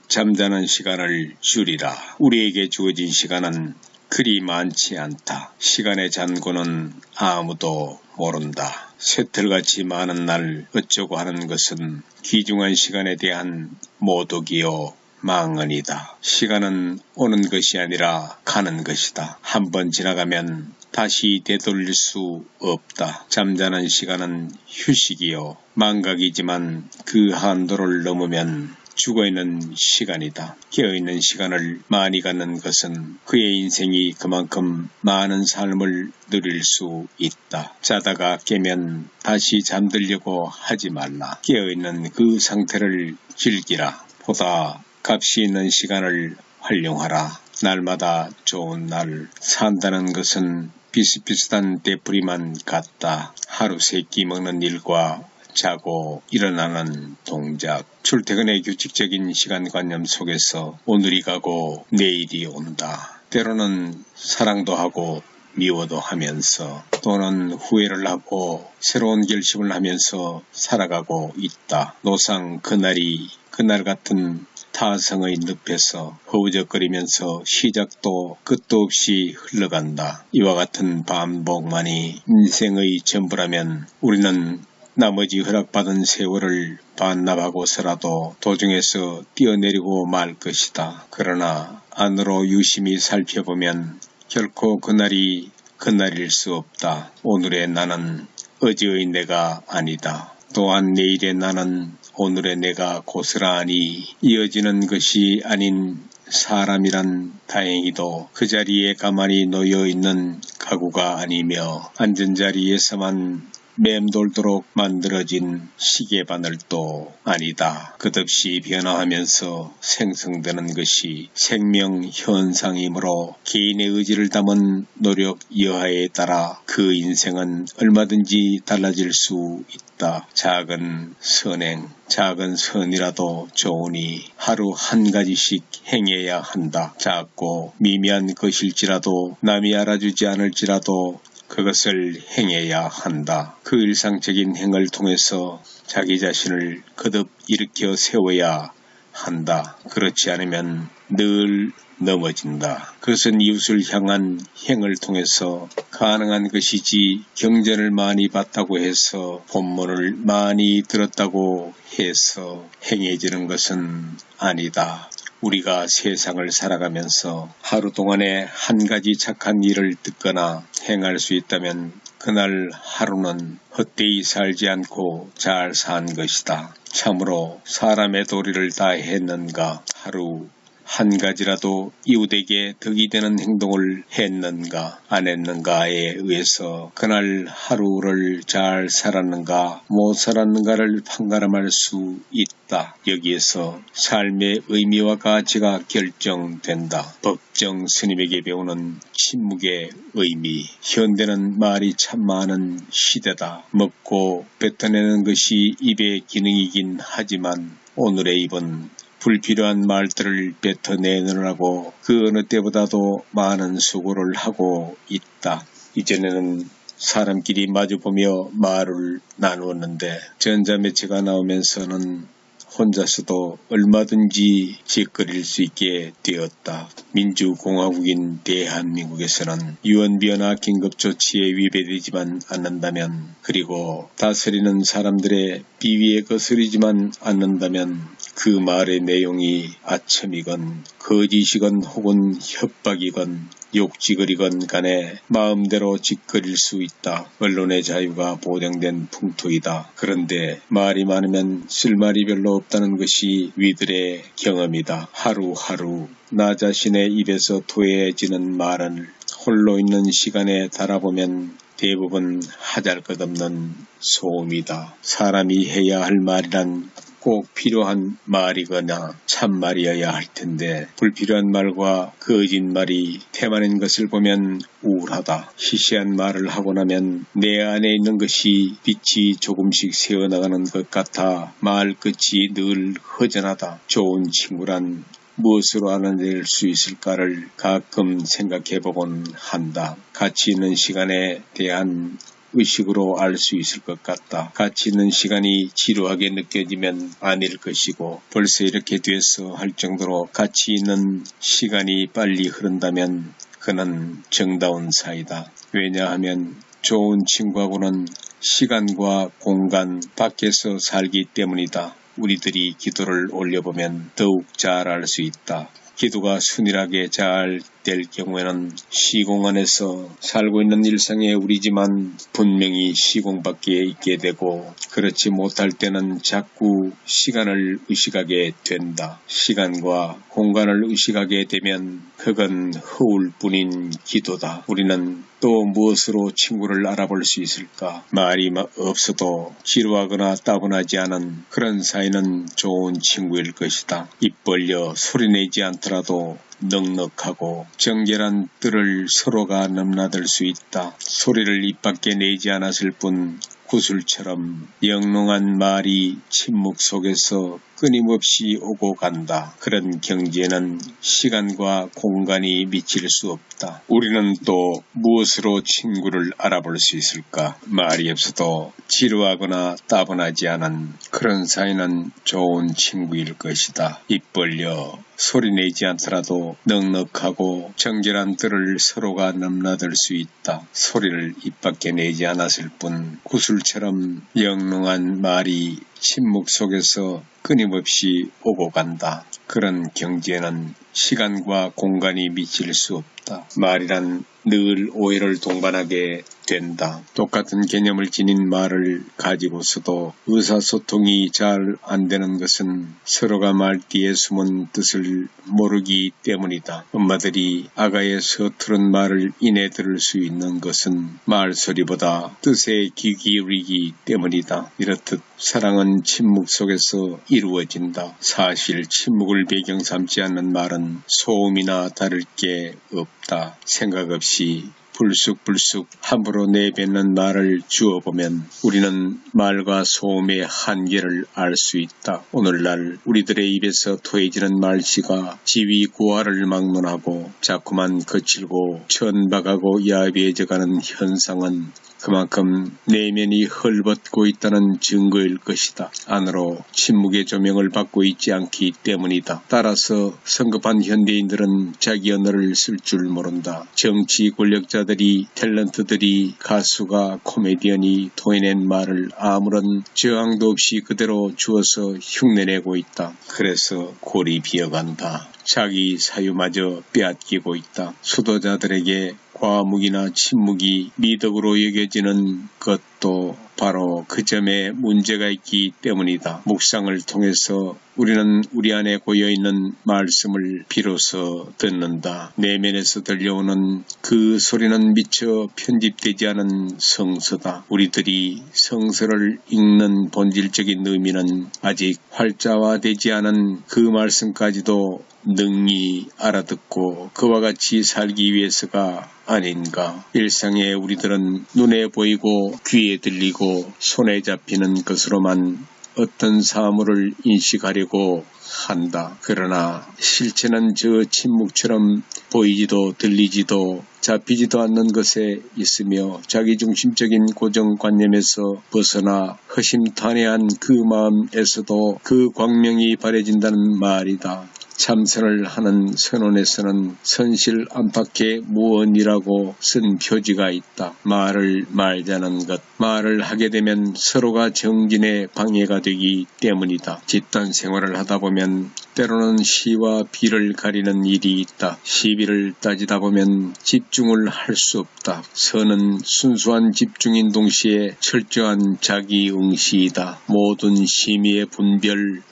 [SPEAKER 2] 잠자는 시간을 줄이라. 우리에게 주어진 시간은 그리 많지 않다. 시간의 잔고는 아무도 모른다. 쇠틀같이 많은 날 어쩌고 하는 것은 귀중한 시간에 대한 모독이요 망언이다. 시간은 오는 것이 아니라 가는 것이다. 한 번 지나가면 다시 되돌릴 수 없다. 잠자는 시간은 휴식이요 망각이지만 그 한도를 넘으면 죽어있는 시간이다. 깨어있는 시간을 많이 갖는 것은 그의 인생이 그만큼 많은 삶을 누릴 수 있다. 자다가 깨면 다시 잠들려고 하지 말라. 깨어있는 그 상태를 즐기라. 보다 값이 있는 시간을 활용하라. 날마다 좋은 날. 산다는 것은 비슷비슷한 떼풀이만 같다. 하루 세 끼 먹는 일과 자고 일어나는 동작. 출퇴근의 규칙적인 시간관념 속에서 오늘이 가고 내일이 온다. 때로는 사랑도 하고 미워도 하면서 또는 후회를 하고 새로운 결심을 하면서 살아가고 있다. 노상 그날이 그날 같은 타성의 늪에서 허우적거리면서 시작도 끝도 없이 흘러간다. 이와 같은 반복만이 인생의 전부라면 우리는 나머지 허락받은 세월을 반납하고서라도 도중에서 뛰어내리고 말 것이다. 그러나 안으로 유심히 살펴보면 결코 그날이 그날일 수 없다. 오늘의 나는 어제의 내가 아니다. 또한 내일의 나는 오늘의 내가 고스란히 이어지는 것이 아닌 사람이란 다행히도 그 자리에 가만히 놓여있는 가구가 아니며 앉은 자리에서만 맴돌도록 만들어진 시계바늘도 아니다. 끝없이 변화하면서 생성되는 것이 생명 현상이므로 개인의 의지를 담은 노력 여하에 따라 그 인생은 얼마든지 달라질 수 있다. 작은 선행, 작은 선이라도 좋으니 하루 한 가지씩 행해야 한다. 작고 미미한 것일지라도 남이 알아주지 않을지라도 그것을 행해야 한다. 그 일상적인 행을 통해서 자기 자신을 거듭 일으켜 세워야 한다. 그렇지 않으면 늘 넘어진다. 그것은 이웃을 향한 행을 통해서 가능한 것이지 경전을 많이 봤다고 해서 본문을 많이 들었다고 해서 행해지는 것은 아니다. 우리가 세상을 살아가면서 하루 동안에 한 가지 착한 일을 듣거나 행할 수 있다면 그날 하루는 헛되이 살지 않고 잘 산 것이다. 참으로 사람의 도리를 다 했는가? 하루 한 가지라도 이웃에게 덕이 되는 행동을 했는가 안 했는가에 의해서 그날 하루를 잘 살았는가 못 살았는가를 판가름할 수 있다. 여기에서 삶의 의미와 가치가 결정된다. 법정 스님에게 배우는 침묵의 의미. 현대는 말이 참 많은 시대다. 먹고 뱉어내는 것이 입의 기능이긴 하지만 오늘의 입은 불필요한 말들을 뱉어내느라고 그 어느 때보다도 많은 수고를 하고 있다. 이전에는 사람끼리 마주보며 말을 나누었는데 전자매체가 나오면서는 혼자서도 얼마든지 짓거릴 수 있게 되었다. 민주공화국인 대한민국에서는 유언비어나 긴급조치에 위배되지만 않는다면 그리고 다스리는 사람들의 비위에 거스르지만 않는다면 그 말의 내용이 아첨이건 거짓이건 혹은 협박이건 욕짓거리건 간에 마음대로 짓거릴 수 있다. 언론의 자유가 보장된 풍토이다. 그런데 말이 많으면 쓸 말이 별로 없다는 것이 위들의 경험이다. 하루하루 나 자신의 입에서 토해지는 말은 홀로 있는 시간에 달아보면 대부분 하잘것없는 소음이다. 사람이 해야 할 말이란 꼭 필요한 말이거나 참말이어야 할 텐데 불필요한 말과 거짓말이 태만인 것을 보면 우울하다. 시시한 말을 하고 나면 내 안에 있는 것이 빛이 조금씩 새어나가는 것 같아 말 끝이 늘 허전하다. 좋은 친구란 무엇으로 알아낼 수 있을까를 가끔 생각해보곤 한다. 가치 있는 시간에 대한 의식으로 알 수 있을 것 같다. 가치 있는 시간이 지루하게 느껴지면 아닐 것이고 벌써 이렇게 됐어 할 정도로 가치 있는 시간이 빨리 흐른다면 그는 정다운 사이다. 왜냐하면 좋은 친구하고는 시간과 공간 밖에서 살기 때문이다. 우리들이 기도를 올려보면 더욱 잘 알 수 있다. 기도가 순일하게 잘 될 경우에는 시공 안에서 살고 있는 일상의 우리지만 분명히 시공 밖에 있게 되고 그렇지 못할 때는 자꾸 시간을 의식하게 된다. 시간과 공간을 의식하게 되면 그건 허울 뿐인 기도다. 우리는 또 무엇으로 친구를 알아볼 수 있을까? 말이 없어도 지루하거나 따분하지 않은 그런 사이는 좋은 친구일 것이다. 입 벌려 소리내지 않더라도 넉넉하고 정결한 뜰을 서로가 넘나들 수 있다. 소리를 입 밖에 내지 않았을 뿐 구슬처럼 영롱한 말이 침묵 속에서 끊임없이 오고 간다. 그런 경지에는 시간과 공간이 미칠 수 없다. 우리는 또 무엇으로 친구를 알아볼 수 있을까? 말이 없어도 지루하거나 따분하지 않은 그런 사이는 좋은 친구일 것이다. 입 벌려 소리내지 않더라도 넉넉하고 정결한 뜰을 서로가 넘나들 수 있다. 소리를 입 밖에 내지 않았을 뿐 구슬처럼 영롱한 말이 침묵 속에서 끊임없이 오고 간다. 그런 경지에는 시간과 공간이 미칠 수 없다. 말이란 늘 오해를 동반하게 된다. 똑같은 개념을 지닌 말을 가지고서도 의사소통이 잘 안 되는 것은 서로가 말뒤에 숨은 뜻을 모르기 때문이다. 엄마들이 아가의 서투른 말을 이내 들을 수 있는 것은 말소리보다 뜻에 귀 기울이기 때문이다. 이렇듯 사랑은 침묵 속에서 이루어진다. 사실 침묵을 배경 삼지 않는 말은 소음이나 다를 게 없다. 생각 없이 불쑥불쑥 함부로 내뱉는 말을 주어보면 우리는 말과 소음의 한계를 알 수 있다. 오늘날 우리들의 입에서 토해지는 말씨가 지위고하를 막론하고 자꾸만 거칠고 천박하고 야비해져가는 현상은 그만큼 내면이 헐벗고 있다는 증거일 것이다. 안으로 침묵의 조명을 받고 있지 않기 때문이다. 따라서 성급한 현대인들은 자기 언어를 쓸 줄 모른다. 정치 권력자들이, 탤런트들이, 가수가, 코미디언이 토해낸 말을 아무런 저항도 없이 그대로 주어서 흉내내고 있다. 그래서 골이 비어간다. 자기 사유마저 빼앗기고 있다. 수도자들에게 과묵이나 침묵이 미덕으로 여겨지는 것도 바로 그 점에 문제가 있기 때문이다. 묵상을 통해서 우리는 우리 안에 고여있는 말씀을 비로소 듣는다. 내면에서 들려오는 그 소리는 미처 편집되지 않은 성서다. 우리들이 성서를 읽는 본질적인 의미는 아직 활자화되지 않은 그 말씀까지도 능히 알아듣고 그와 같이 살기 위해서가 아닌가. 일상에 우리들은 눈에 보이고 귀에 들리고 손에 잡히는 것으로만 어떤 사물을 인식하려고 한다. 그러나 실체는 저 침묵처럼 보이지도 들리지도 잡히지도 않는 것에 있으며 자기중심적인 고정관념에서 벗어나 허심탄회한 그 마음에서도 그 광명이 바래진다는 말이다. 참선을 하는 선원에서는 선실 안팎의 무언이라고 쓴 표지가 있다. 말을 말자는 것. 말을 하게 되면 서로가 정진에 방해가 되기 때문이다. 집단 생활을 하다 보면 때로는 시와 비를 가리는 일이 있다. 시비를 따지다 보면 집중을 할 수 없다. 선은 순수한 집중인 동시에 철저한 자기응시이다. 모든 심의의 분별,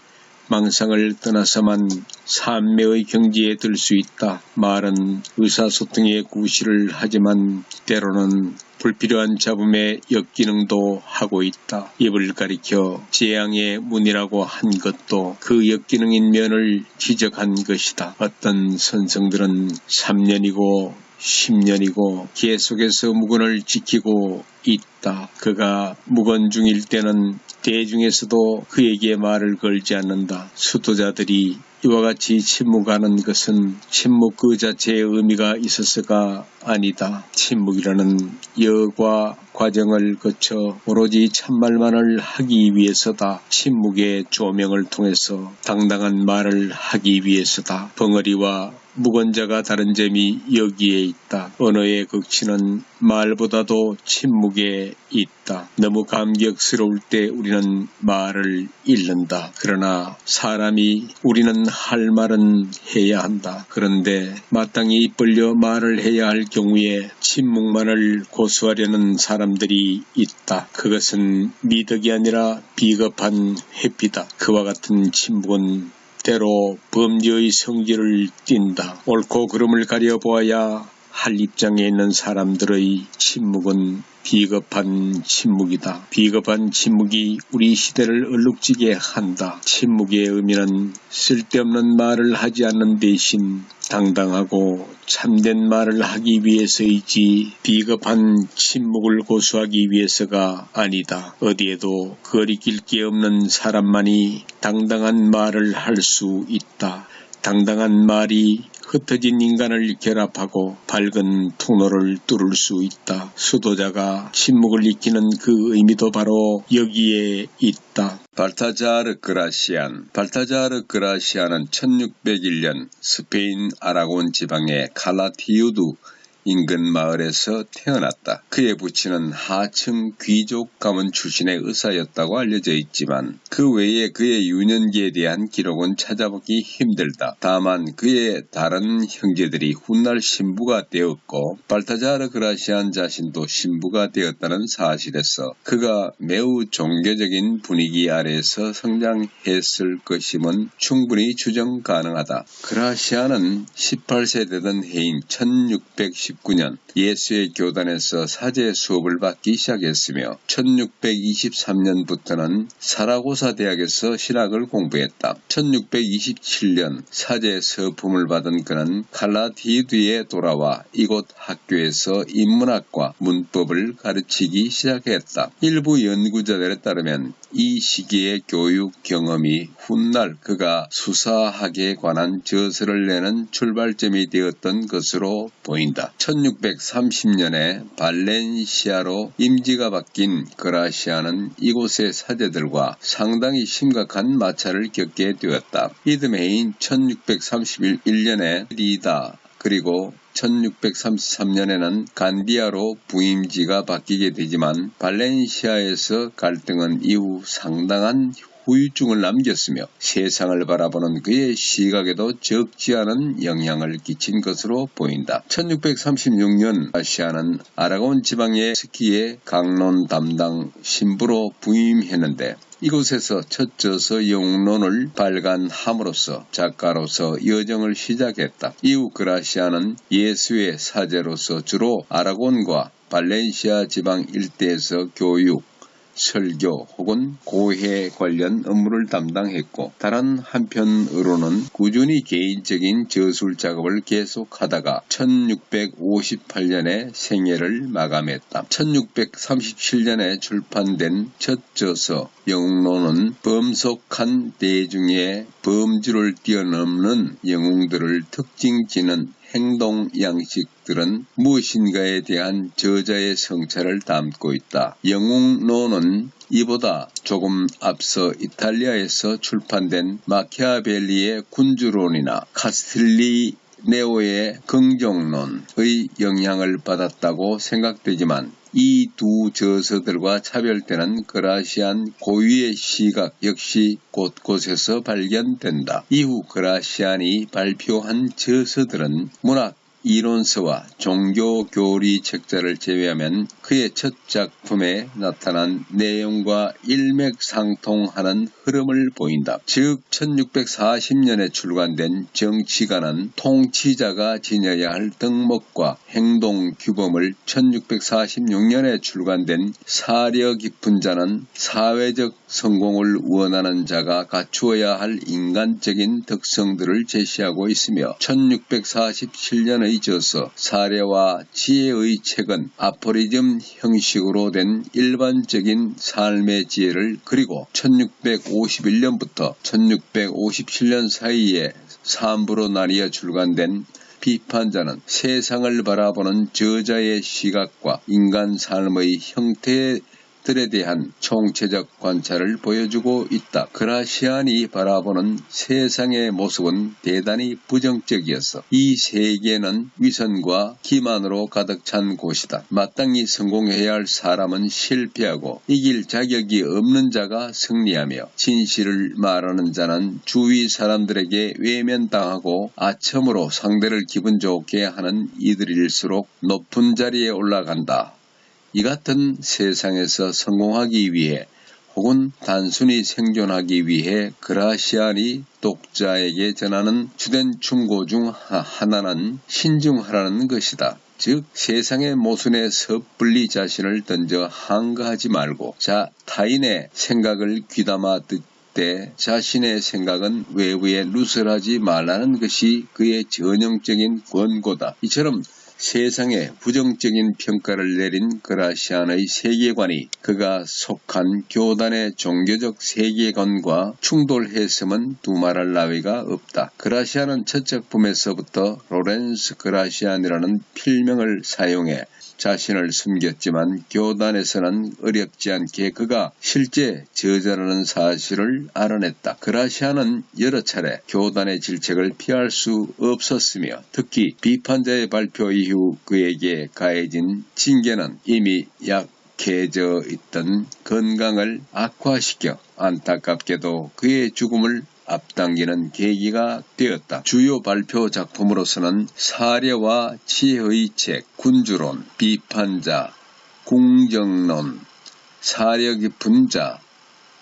[SPEAKER 2] 망상을 떠나서만 산매의 경지에 들 수 있다. 말은 의사소통의 구실을 하지만 때로는 불필요한 잡음의 역기능도 하고 있다. 입을 가리켜 재앙의 문이라고 한 것도 그 역기능인 면을 지적한 것이다. 어떤 선생들은 3년이고 10년이고 계속해서 무건을 지키고 있다. 그가 무건 중일 때는 대중에서도 그에게 말을 걸지 않는다. 수도자들이 이와 같이 침묵하는 것은 침묵 그 자체의 의미가 있어서가 아니다. 침묵이라는 여과 과정을 거쳐 오로지 참말만을 하기 위해서다. 침묵의 조명을 통해서 당당한 말을 하기 위해서다. 벙어리와 무건자가 다른 점이 여기에 있다. 언어의 극치는 말보다도 침묵에 있다. 너무 감격스러울 때 우리는 말을 잃는다. 그러나 사람이 우리는 할 말은 해야 한다. 그런데 마땅히 입 벌려 말을 해야 할 경우에 침묵만을 고수하려는 사람들이 있다. 그것은 미덕이 아니라 비겁한 회피다. 그와 같은 침묵은 때로 범죄의 성질을 띈다. 옳고 그름을 가려보아야 할 입장에 있는 사람들의 침묵은 비겁한 침묵이다. 비겁한 침묵이 우리 시대를 얼룩지게 한다. 침묵의 의미는 쓸데없는 말을 하지 않는 대신 당당하고 참된 말을 하기 위해서이지 비겁한 침묵을 고수하기 위해서가 아니다. 어디에도 거리낄 게 없는 사람만이 당당한 말을 할 수 있다. 당당한 말이 흩어진 인간을 결합하고 밝은 통로를 뚫을 수 있다. 수도자가 침묵을 익히는 그 의미도 바로 여기에 있다. 발타자르 그라시안. 발타자르 그라시안은 1601년 스페인 아라곤 지방의 칼라티우드 인근 마을에서 태어났다. 그의 부친은 하층 귀족 가문 출신의 의사였다고 알려져 있지만 그 외에 그의 유년기에 대한 기록은 찾아보기 힘들다. 다만 그의 다른 형제들이 훗날 신부가 되었고 발타자르 그라시안 자신도 신부가 되었다는 사실에서 그가 매우 종교적인 분위기 아래에서 성장했을 것임은 충분히 추정 가능하다. 그라시안은 18세 되던 해인 1619년 예수의 교단에서 사제 수업을 받기 시작했으며 1623년부터는 사라고사 대학에서 신학을 공부했다. 1627년 사제 서품을 받은 그는 칼라디두에 돌아와 이곳 학교에서 인문학과 문법을 가르치기 시작했다. 일부 연구자들에 따르면 이 시기의 교육 경험이 훗날 그가 수사학에 관한 저서를 내는 출발점이 되었던 것으로 보인다. 1630년에 발렌시아로 임지가 바뀐 그라시아는 이곳의 사제들과 상당히 심각한 마찰을 겪게 되었다. 이듬해인 1631년에 리다 그리고 1633년에는 간디아로 부임지가 바뀌게 되지만 발렌시아에서 갈등은 이후 상당한 후유증을 남겼으며 세상을 바라보는 그의 시각에도 적지 않은 영향을 끼친 것으로 보인다. 1636년 아시아는 아라곤 지방의 스키의 강론 담당 신부로 부임했는데 이곳에서 첫 저서 영론을 발간함으로써 작가로서 여정을 시작했다. 이후 그라시아는 예수의 사제로서 주로 아라곤과 발렌시아 지방 일대에서 교육, 설교 혹은 고해 관련 업무를 담당했고 다른 한편으로는 꾸준히 개인적인 저술 작업을 계속하다가 1658년에 생애를 마감했다. 1637년에 출판된 첫 저서 영웅론은 범속한 대중의 범주를 뛰어넘는 영웅들을 특징지는 행동 양식들은 무엇인가에 대한 저자의 성찰을 담고 있다. 영웅론은 이보다 조금 앞서 이탈리아에서 출판된 마키아벨리의 군주론이나 카스틸리네오의 긍정론의 영향을 받았다고 생각되지만 이 두 저서들과 차별되는 그라시안 고유의 시각 역시 곳곳에서 발견된다. 이후 그라시안이 발표한 저서들은 문학 이론서와 종교 교리 책자를 제외하면 그의 첫 작품에 나타난 내용과 일맥상통하는 흐름을 보인다. 즉 1640년에 출간된 정치가는 통치자가 지녀야 할 덕목과 행동 규범을 1646년에 출간된 사려 깊은 자는 사회적 성공을 원하는 자가 갖추어야 할 인간적인 특성들을 제시하고 있으며 1647년의 저서 사례와 지혜의 책은 아포리즘 형식으로 된 일반적인 삶의 지혜를 그리고 1651년부터 1657년 사이에 3부로 나뉘어 출간된 비판자는 세상을 바라보는 저자의 시각과 인간 삶의 형태들에 대한 총체적 관찰을 보여주고 있다. 그라시안이 바라보는 세상의 모습은 대단히 부정적이었어. 이 세계는 위선과 기만으로 가득 찬 곳이다. 마땅히 성공해야 할 사람은 실패하고 이길 자격이 없는 자가 승리하며 진실을 말하는 자는 주위 사람들에게 외면당하고 아첨으로 상대를 기분 좋게 하는 이들일수록 높은 자리에 올라간다. 이 같은 세상에서 성공하기 위해 혹은 단순히 생존하기 위해 그라시안이 독자에게 전하는 주된 충고 중 하나는 신중하라는 것이다. 즉 세상의 모순에 섣불리 자신을 던져 항거하지 말고 타인의 생각을 귀담아 듣되 자신의 생각은 외부에 누설하지 말라는 것이 그의 전형적인 권고다. 이처럼 세상에 부정적인 평가를 내린 그라시안의 세계관이 그가 속한 교단의 종교적 세계관과 충돌했음은 두말할 나위가 없다. 그라시안은 첫 작품에서부터 로렌스 그라시안이라는 필명을 사용해 자신을 숨겼지만 교단에서는 어렵지 않게 그가 실제 저자라는 사실을 알아냈다. 그라시아는 여러 차례 교단의 질책을 피할 수 없었으며 특히 비판자의 발표 이후 그에게 가해진 징계는 이미 약해져 있던 건강을 악화시켜 안타깝게도 그의 죽음을 앞당기는 계기가 되었다. 주요 발표 작품으로서는 사려와 지혜의 책, 군주론, 비판자, 궁정론, 사려 깊은 자,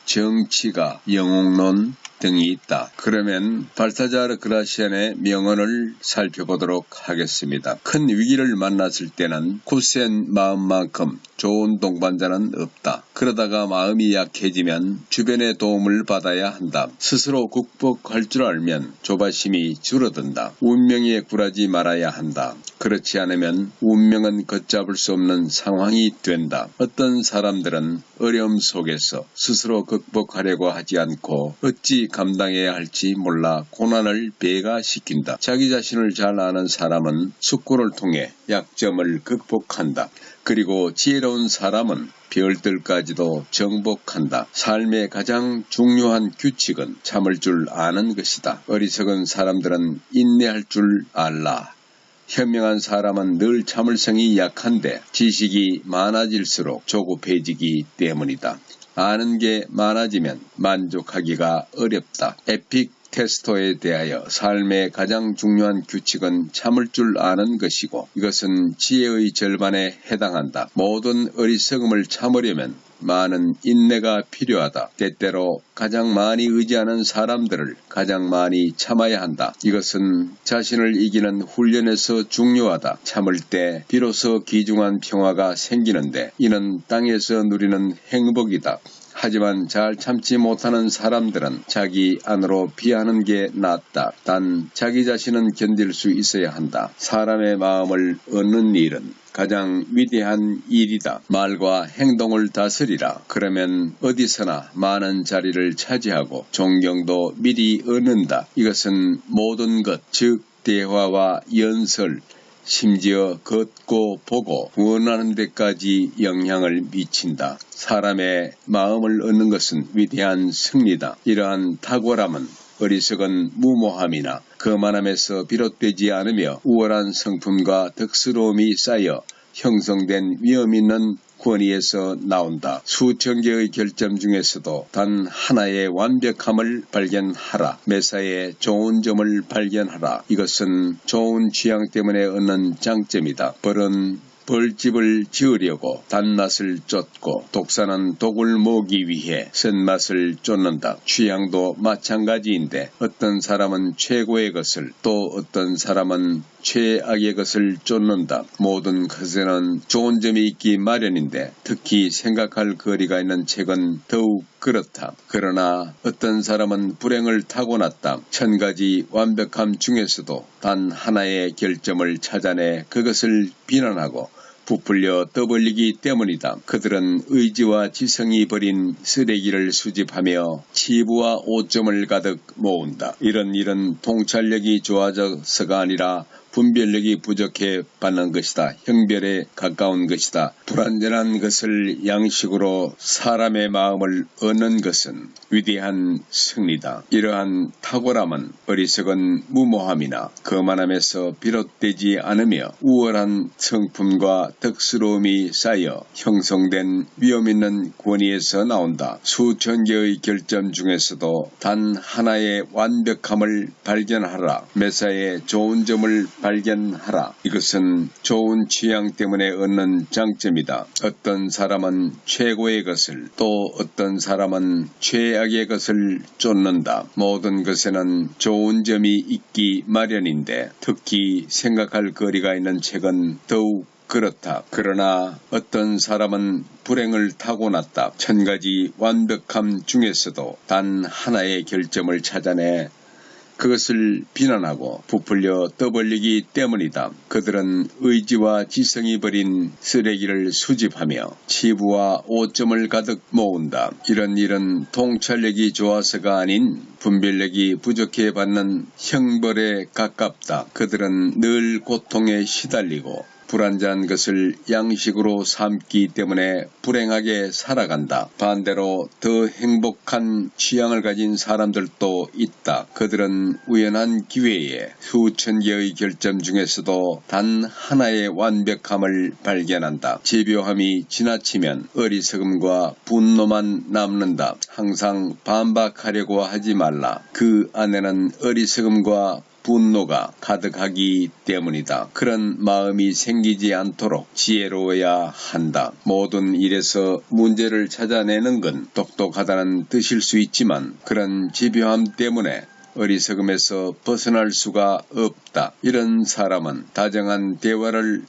[SPEAKER 2] 정치가, 영웅론 등이 있다. 그러면 발타자르 그라시안의 명언을 살펴보도록 하겠습니다. 큰 위기를 만났을 때는 굳센 마음만큼 좋은 동반자는 없다. 그러다가 마음이 약해지면 주변의 도움을 받아야 한다. 스스로 극복할 줄 알면 조바심이 줄어든다. 운명에 굴하지 말아야 한다. 그렇지 않으면 운명은 걷잡을 수 없는 상황이 된다. 어떤 사람들은 어려움 속에서 스스로 극복하려고 하지 않고 어찌 감당해야 할지 몰라 고난을 배가시킨다. 자기 자신을 잘 아는 사람은 숙고를 통해 약점을 극복한다. 그리고 지혜로운 사람은 별들까지도 정복한다. 삶의 가장 중요한 규칙은 참을 줄 아는 것이다. 어리석은 사람들은 인내할 줄 알라. 현명한 사람은 늘 참을성이 약한데 지식이 많아질수록 조급해지기 때문이다. 아는 게 많아지면 만족하기가 어렵다. 에픽테스토에 대하여 삶의 가장 중요한 규칙은 참을 줄 아는 것이고 이것은 지혜의 절반에 해당한다. 모든 어리석음을 참으려면 많은 인내가 필요하다. 때때로 가장 많이 의지하는 사람들을 가장 많이 참아야 한다. 이것은 자신을 이기는 훈련에서 중요하다. 참을 때 비로소 귀중한 평화가 생기는데 이는 땅에서 누리는 행복이다. 하지만 잘 참지 못하는 사람들은 자기 안으로 피하는 게 낫다. 단 자기 자신은 견딜 수 있어야 한다. 사람의 마음을 얻는 일은 가장 위대한 일이다. 말과 행동을 다스리라. 그러면 어디서나 많은 자리를 차지하고 존경도 미리 얻는다. 이것은 모든 것, 즉 대화와 연설, 심지어 걷고 보고 원하는 데까지 영향을 미친다. 사람의 마음을 얻는 것은 위대한 승리다. 이러한 탁월함은 어리석은 무모함이나 거만함에서 비롯되지 않으며 우월한 성품과 덕스러움이 쌓여 형성된 위험 있는 권위에서 나온다. 수천 개의 결점 중에서도 단 하나의 완벽함을 발견하라. 매사에 좋은 점을 발견하라. 이것은 좋은 취향 때문에 얻는 장점이다. 벌은 벌집을 지으려고 단맛을 쫓고 독사는 독을 모으기 위해 쓴맛을 쫓는다. 취향도 마찬가지인데 어떤 사람은 최고의 것을 또 어떤 사람은 최악의 것을 쫓는다. 모든 것에는 좋은 점이 있기 마련인데 특히 생각할 거리가 있는 책은 더욱 그렇다. 그러나 어떤 사람은 불행을 타고났다. 1000가지 완벽함 중에서도 단 하나의 결점을 찾아내 그것을 비난하고 부풀려 떠벌리기 때문이다. 그들은 의지와 지성이 버린 쓰레기를 수집하며 치부와 오점을 가득 모은다. 이런 일은 통찰력이 좋아져서가 아니라 분별력이 부족해 받는 것이다. 형별에 가까운 것이다. 불완전한 것을 양식으로 사람의 마음을 얻는 것은 위대한 승리다. 이러한 탁월함은 어리석은 무모함이나 거만함에서 비롯되지 않으며 우월한 성품과 덕스러움이 쌓여 형성된 위험 있는 권위에서 나온다. 수천 개의 결점 중에서도 단 하나의 완벽함을 발견하라. 매사에 좋은 점을 발견하라. 이것은 좋은 취향 때문에 얻는 장점이다. 어떤 사람은 최고의 것을 또 어떤 사람은 최악의 것을 쫓는다. 모든 것에는 좋은 점이 있기 마련인데 특히 생각할 거리가 있는 책은 더욱 그렇다. 그러나 어떤 사람은 불행을 타고났다. 1000가지 완벽함 중에서도 단 하나의 결점을 찾아내 그것을 비난하고 부풀려 떠벌리기 때문이다. 그들은 의지와 지성이 버린 쓰레기를 수집하며 치부와 오점을 가득 모은다. 이런 일은 통찰력이 좋아서가 아닌 분별력이 부족해 받는 형벌에 가깝다. 그들은 늘 고통에 시달리고 불안전한 것을 양식으로 삼기 때문에 불행하게 살아간다. 반대로 더 행복한 취향을 가진 사람들도 있다. 그들은 우연한 기회에 수천 개의 결점 중에서도 단 하나의 완벽함을 발견한다. 집요함이 지나치면 어리석음과 분노만 남는다. 항상 반박하려고 하지 말라. 그 안에는 어리석음과 분노가 가득하기 때문이다. 그런 마음이 생기지 않도록 지혜로워야 한다. 모든 일에서 문제를 찾아내는 건 똑똑하다는 뜻일 수 있지만 그런 집요함 때문에 어리석음에서 벗어날 수가 없다. 이런 사람은 다정한 대화를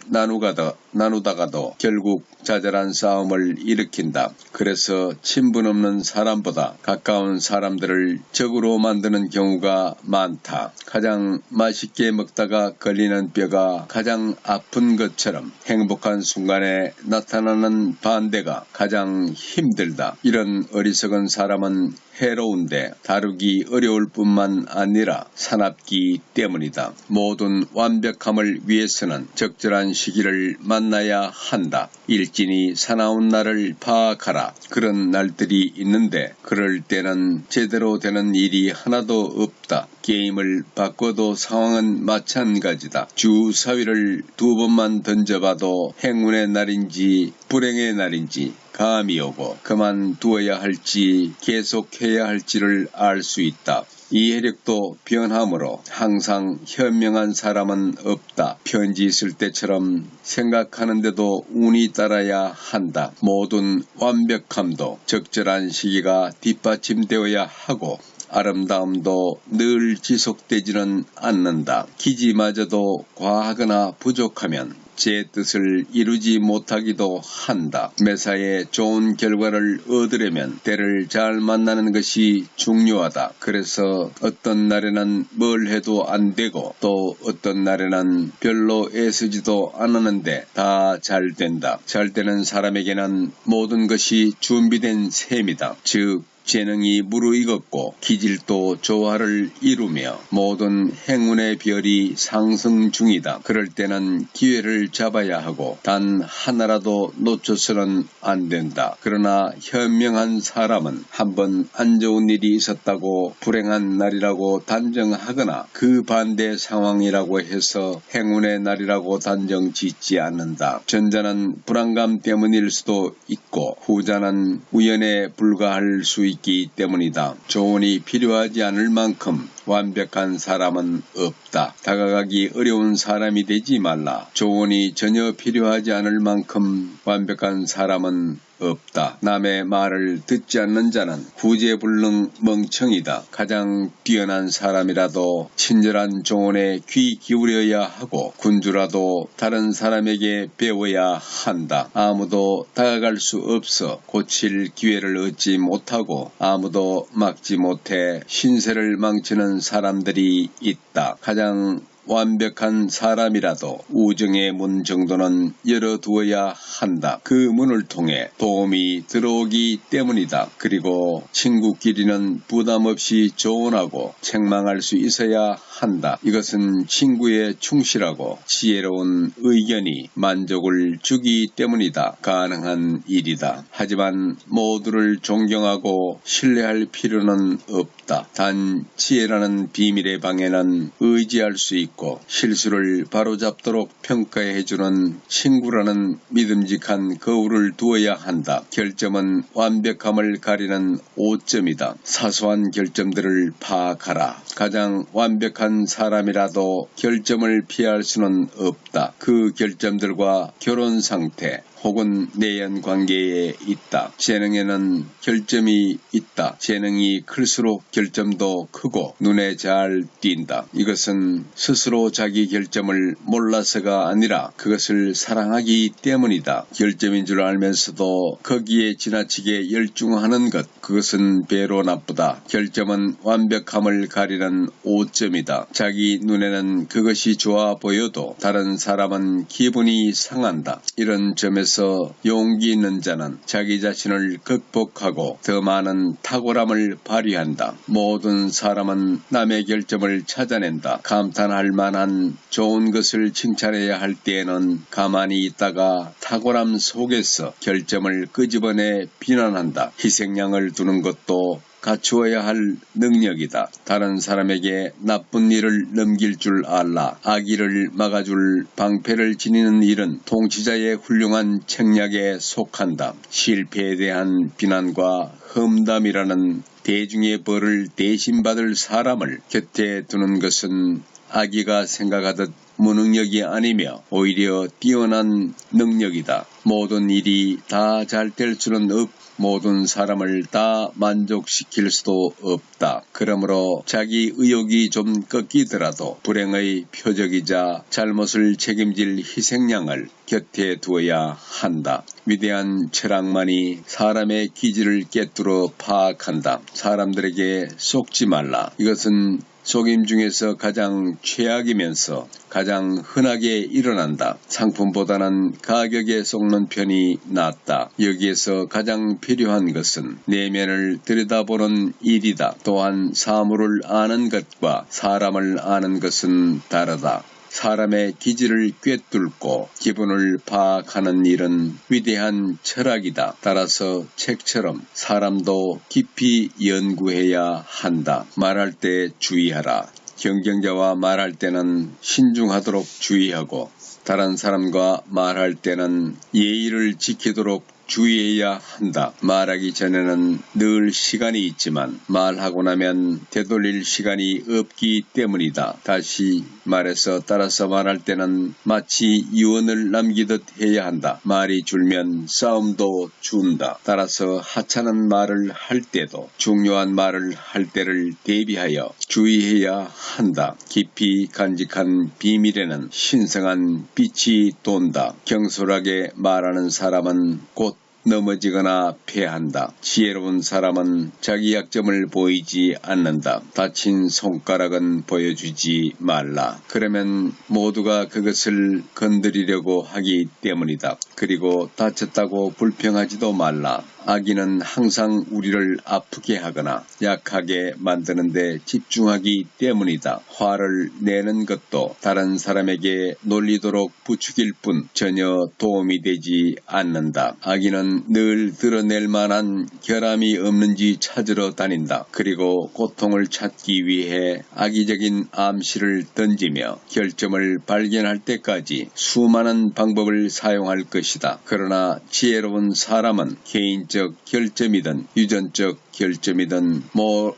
[SPEAKER 2] 나누다가도 결국 자잘한 싸움을 일으킨다. 그래서 친분 없는 사람보다 가까운 사람들을 적으로 만드는 경우가 많다. 가장 맛있게 먹다가 걸리는 뼈가 가장 아픈 것처럼 행복한 순간에 나타나는 반대가 가장 힘들다. 이런 어리석은 사람은 해로운데 다루기 어려울 뿐만 아니라 사납기 때문이다. 모든 완벽함을 위해서는 적절한 시기를 만나야 한다. 일진이 사나운 날을 파악하라. 그런 날들이 있는데 그럴 때는 제대로 되는 일이 하나도 없다. 게임을 바꿔도 상황은 마찬가지다. 주사위를 2번만 던져봐도 행운의 날인지 불행의 날인지 감이 오고 그만두어야 할지 계속해야 할지를 알 수 있다. 이해력도 변하므로 항상 현명한 사람은 없다. 편지 쓸 때처럼 생각하는데도 운이 따라야 한다. 모든 완벽함도 적절한 시기가 뒷받침되어야 하고 아름다움도 늘 지속되지는 않는다. 기지마저도 과하거나 부족하면 제 뜻을 이루지 못하기도 한다. 매사에 좋은 결과를 얻으려면 때를 잘 만나는 것이 중요하다. 그래서 어떤 날에는 뭘 해도 안 되고 또 어떤 날에는 별로 애쓰지도 않았는데 다 잘 된다. 잘 되는 사람에게는 모든 것이 준비된 셈이다. 즉 재능이 무르익었고 기질도 조화를 이루며 모든 행운의 별이 상승 중이다. 그럴 때는 기회를 잡아야 하고 단 하나라도 놓쳐서는 안 된다. 그러나 현명한 사람은 한번 안 좋은 일이 있었다고 불행한 날이라고 단정하거나 그 반대 상황이라고 해서 행운의 날이라고 단정 짓지 않는다. 전자는 불안감 때문일 수도 있고 후자는 우연에 불과할 수 있기 때문이다. 조언이 필요하지 않을 만큼 완벽한 사람은 없다. 다가가기 어려운 사람이 되지 말라. 조언이 전혀 필요하지 않을 만큼 완벽한 사람은 없다. 남의 말을 듣지 않는 자는 구제불능 멍청이다. 가장 뛰어난 사람이라도 친절한 조언에 귀 기울여야 하고 군주라도 다른 사람에게 배워야 한다. 아무도 다가갈 수 없어 고칠 기회를 얻지 못하고 아무도 막지 못해 신세를 망치는 사람들이 있다. 가장 완벽한 사람이라도 우정의 문 정도는 열어두어야 한다. 그 문을 통해 도움이 들어오기 때문이다. 그리고 친구끼리는 부담 없이 조언하고 책망할 수 있어야 한다. 이것은 친구에 충실하고 지혜로운 의견이 만족을 주기 때문이다. 가능한 일이다. 하지만 모두를 존경하고 신뢰할 필요는 없다. 단 지혜라는 비밀의 방에는 의지할 수 있고 실수를 바로잡도록 평가해주는 친구라는 믿음직한 거울을 두어야 한다. 결점은 완벽함을 가리는 오점이다. 사소한 결점들을 파악하라. 가장 완벽한 사람이라도 결점을 피할 수는 없다. 그 결점들과 결혼 상태 혹은 내연 관계에 있다. 재능에는 결점이 있다. 재능이 클수록 결점도 크고 눈에 잘 띈다. 이것은 스스로 자기 결점을 몰라서가 아니라 그것을 사랑하기 때문이다. 결점인 줄 알면서도 거기에 지나치게 열중하는 것, 그것은 배로 나쁘다. 결점은 완벽함을 가리는 오점이다. 자기 눈에는 그것이 좋아 보여도 다른 사람은 기분이 상한다. 이런 점에서 앞에서 용기 있는 자는 자기 자신을 극복하고 더 많은 탁월함을 발휘한다. 모든 사람은 남의 결점을 찾아낸다. 감탄할 만한 좋은 것을 칭찬해야 할 때에는 가만히 있다가 탁월함 속에서 결점을 끄집어내 비난한다. 희생양을 두는 것도 갖추어야 할 능력이다. 다른 사람에게 나쁜 일을 넘길 줄 알라. 악의를 막아줄 방패를 지니는 일은 통치자의 훌륭한 책략에 속한다. 실패에 대한 비난과 험담이라는 대중의 벌을 대신 받을 사람을 곁에 두는 것은 악의가 생각하듯 무능력이 아니며 오히려 뛰어난 능력이다. 모든 일이 다 잘 될 수는 없고 모든 사람을 다 만족시킬 수도 없다. 그러므로 자기 의욕이 좀 꺾이더라도 불행의 표적이자 잘못을 책임질 희생양을 곁에 두어야 한다. 위대한 철학만이 사람의 기질을 꿰뚫어 파악한다. 사람들에게 속지 말라. 이것은 속임 중에서 가장 최악이면서 가장 흔하게 일어난다. 상품보다는 가격에 속는 편이 낫다. 여기에서 가장 필요한 것은 내면을 들여다보는 일이다. 또한 사물을 아는 것과 사람을 아는 것은 다르다. 사람의 기질을 꿰뚫고 기분을 파악하는 일은 위대한 철학이다. 따라서 책처럼 사람도 깊이 연구해야 한다. 말할 때 주의하라. 경쟁자와 말할 때는 신중하도록 주의하고 다른 사람과 말할 때는 예의를 지키도록 주의해야 한다. 말하기 전에는 늘 시간이 있지만 말하고 나면 되돌릴 시간이 없기 때문이다. 다시 말해서 따라서 말할 때는 마치 유언을 남기듯 해야 한다. 말이 줄면 싸움도 준다. 따라서 하찮은 말을 할 때도 중요한 말을 할 때를 대비하여 주의해야 한다. 깊이 간직한 비밀에는 신성한 빛이 돈다. 경솔하게 말하는 사람은 곧 넘어지거나 패한다. 지혜로운 사람은 자기 약점을 보이지 않는다. 다친 손가락은 보여주지 말라. 그러면 모두가 그것을 건드리려고 하기 때문이다. 그리고 다쳤다고 불평하지도 말라. 악인은 항상 우리를 아프게 하거나 약하게 만드는데 집중하기 때문이다. 화를 내는 것도 다른 사람에게 놀리도록 부추길 뿐 전혀 도움이 되지 않는다. 악인은 늘 드러낼 만한 결함이 없는지 찾으러 다닌다. 그리고 고통을 찾기 위해 악의적인 암시를 던지며 결점을 발견할 때까지 수많은 방법을 사용할 것이다. 그러나 지혜로운 사람은 개인적 결점이든 유전적 결점이든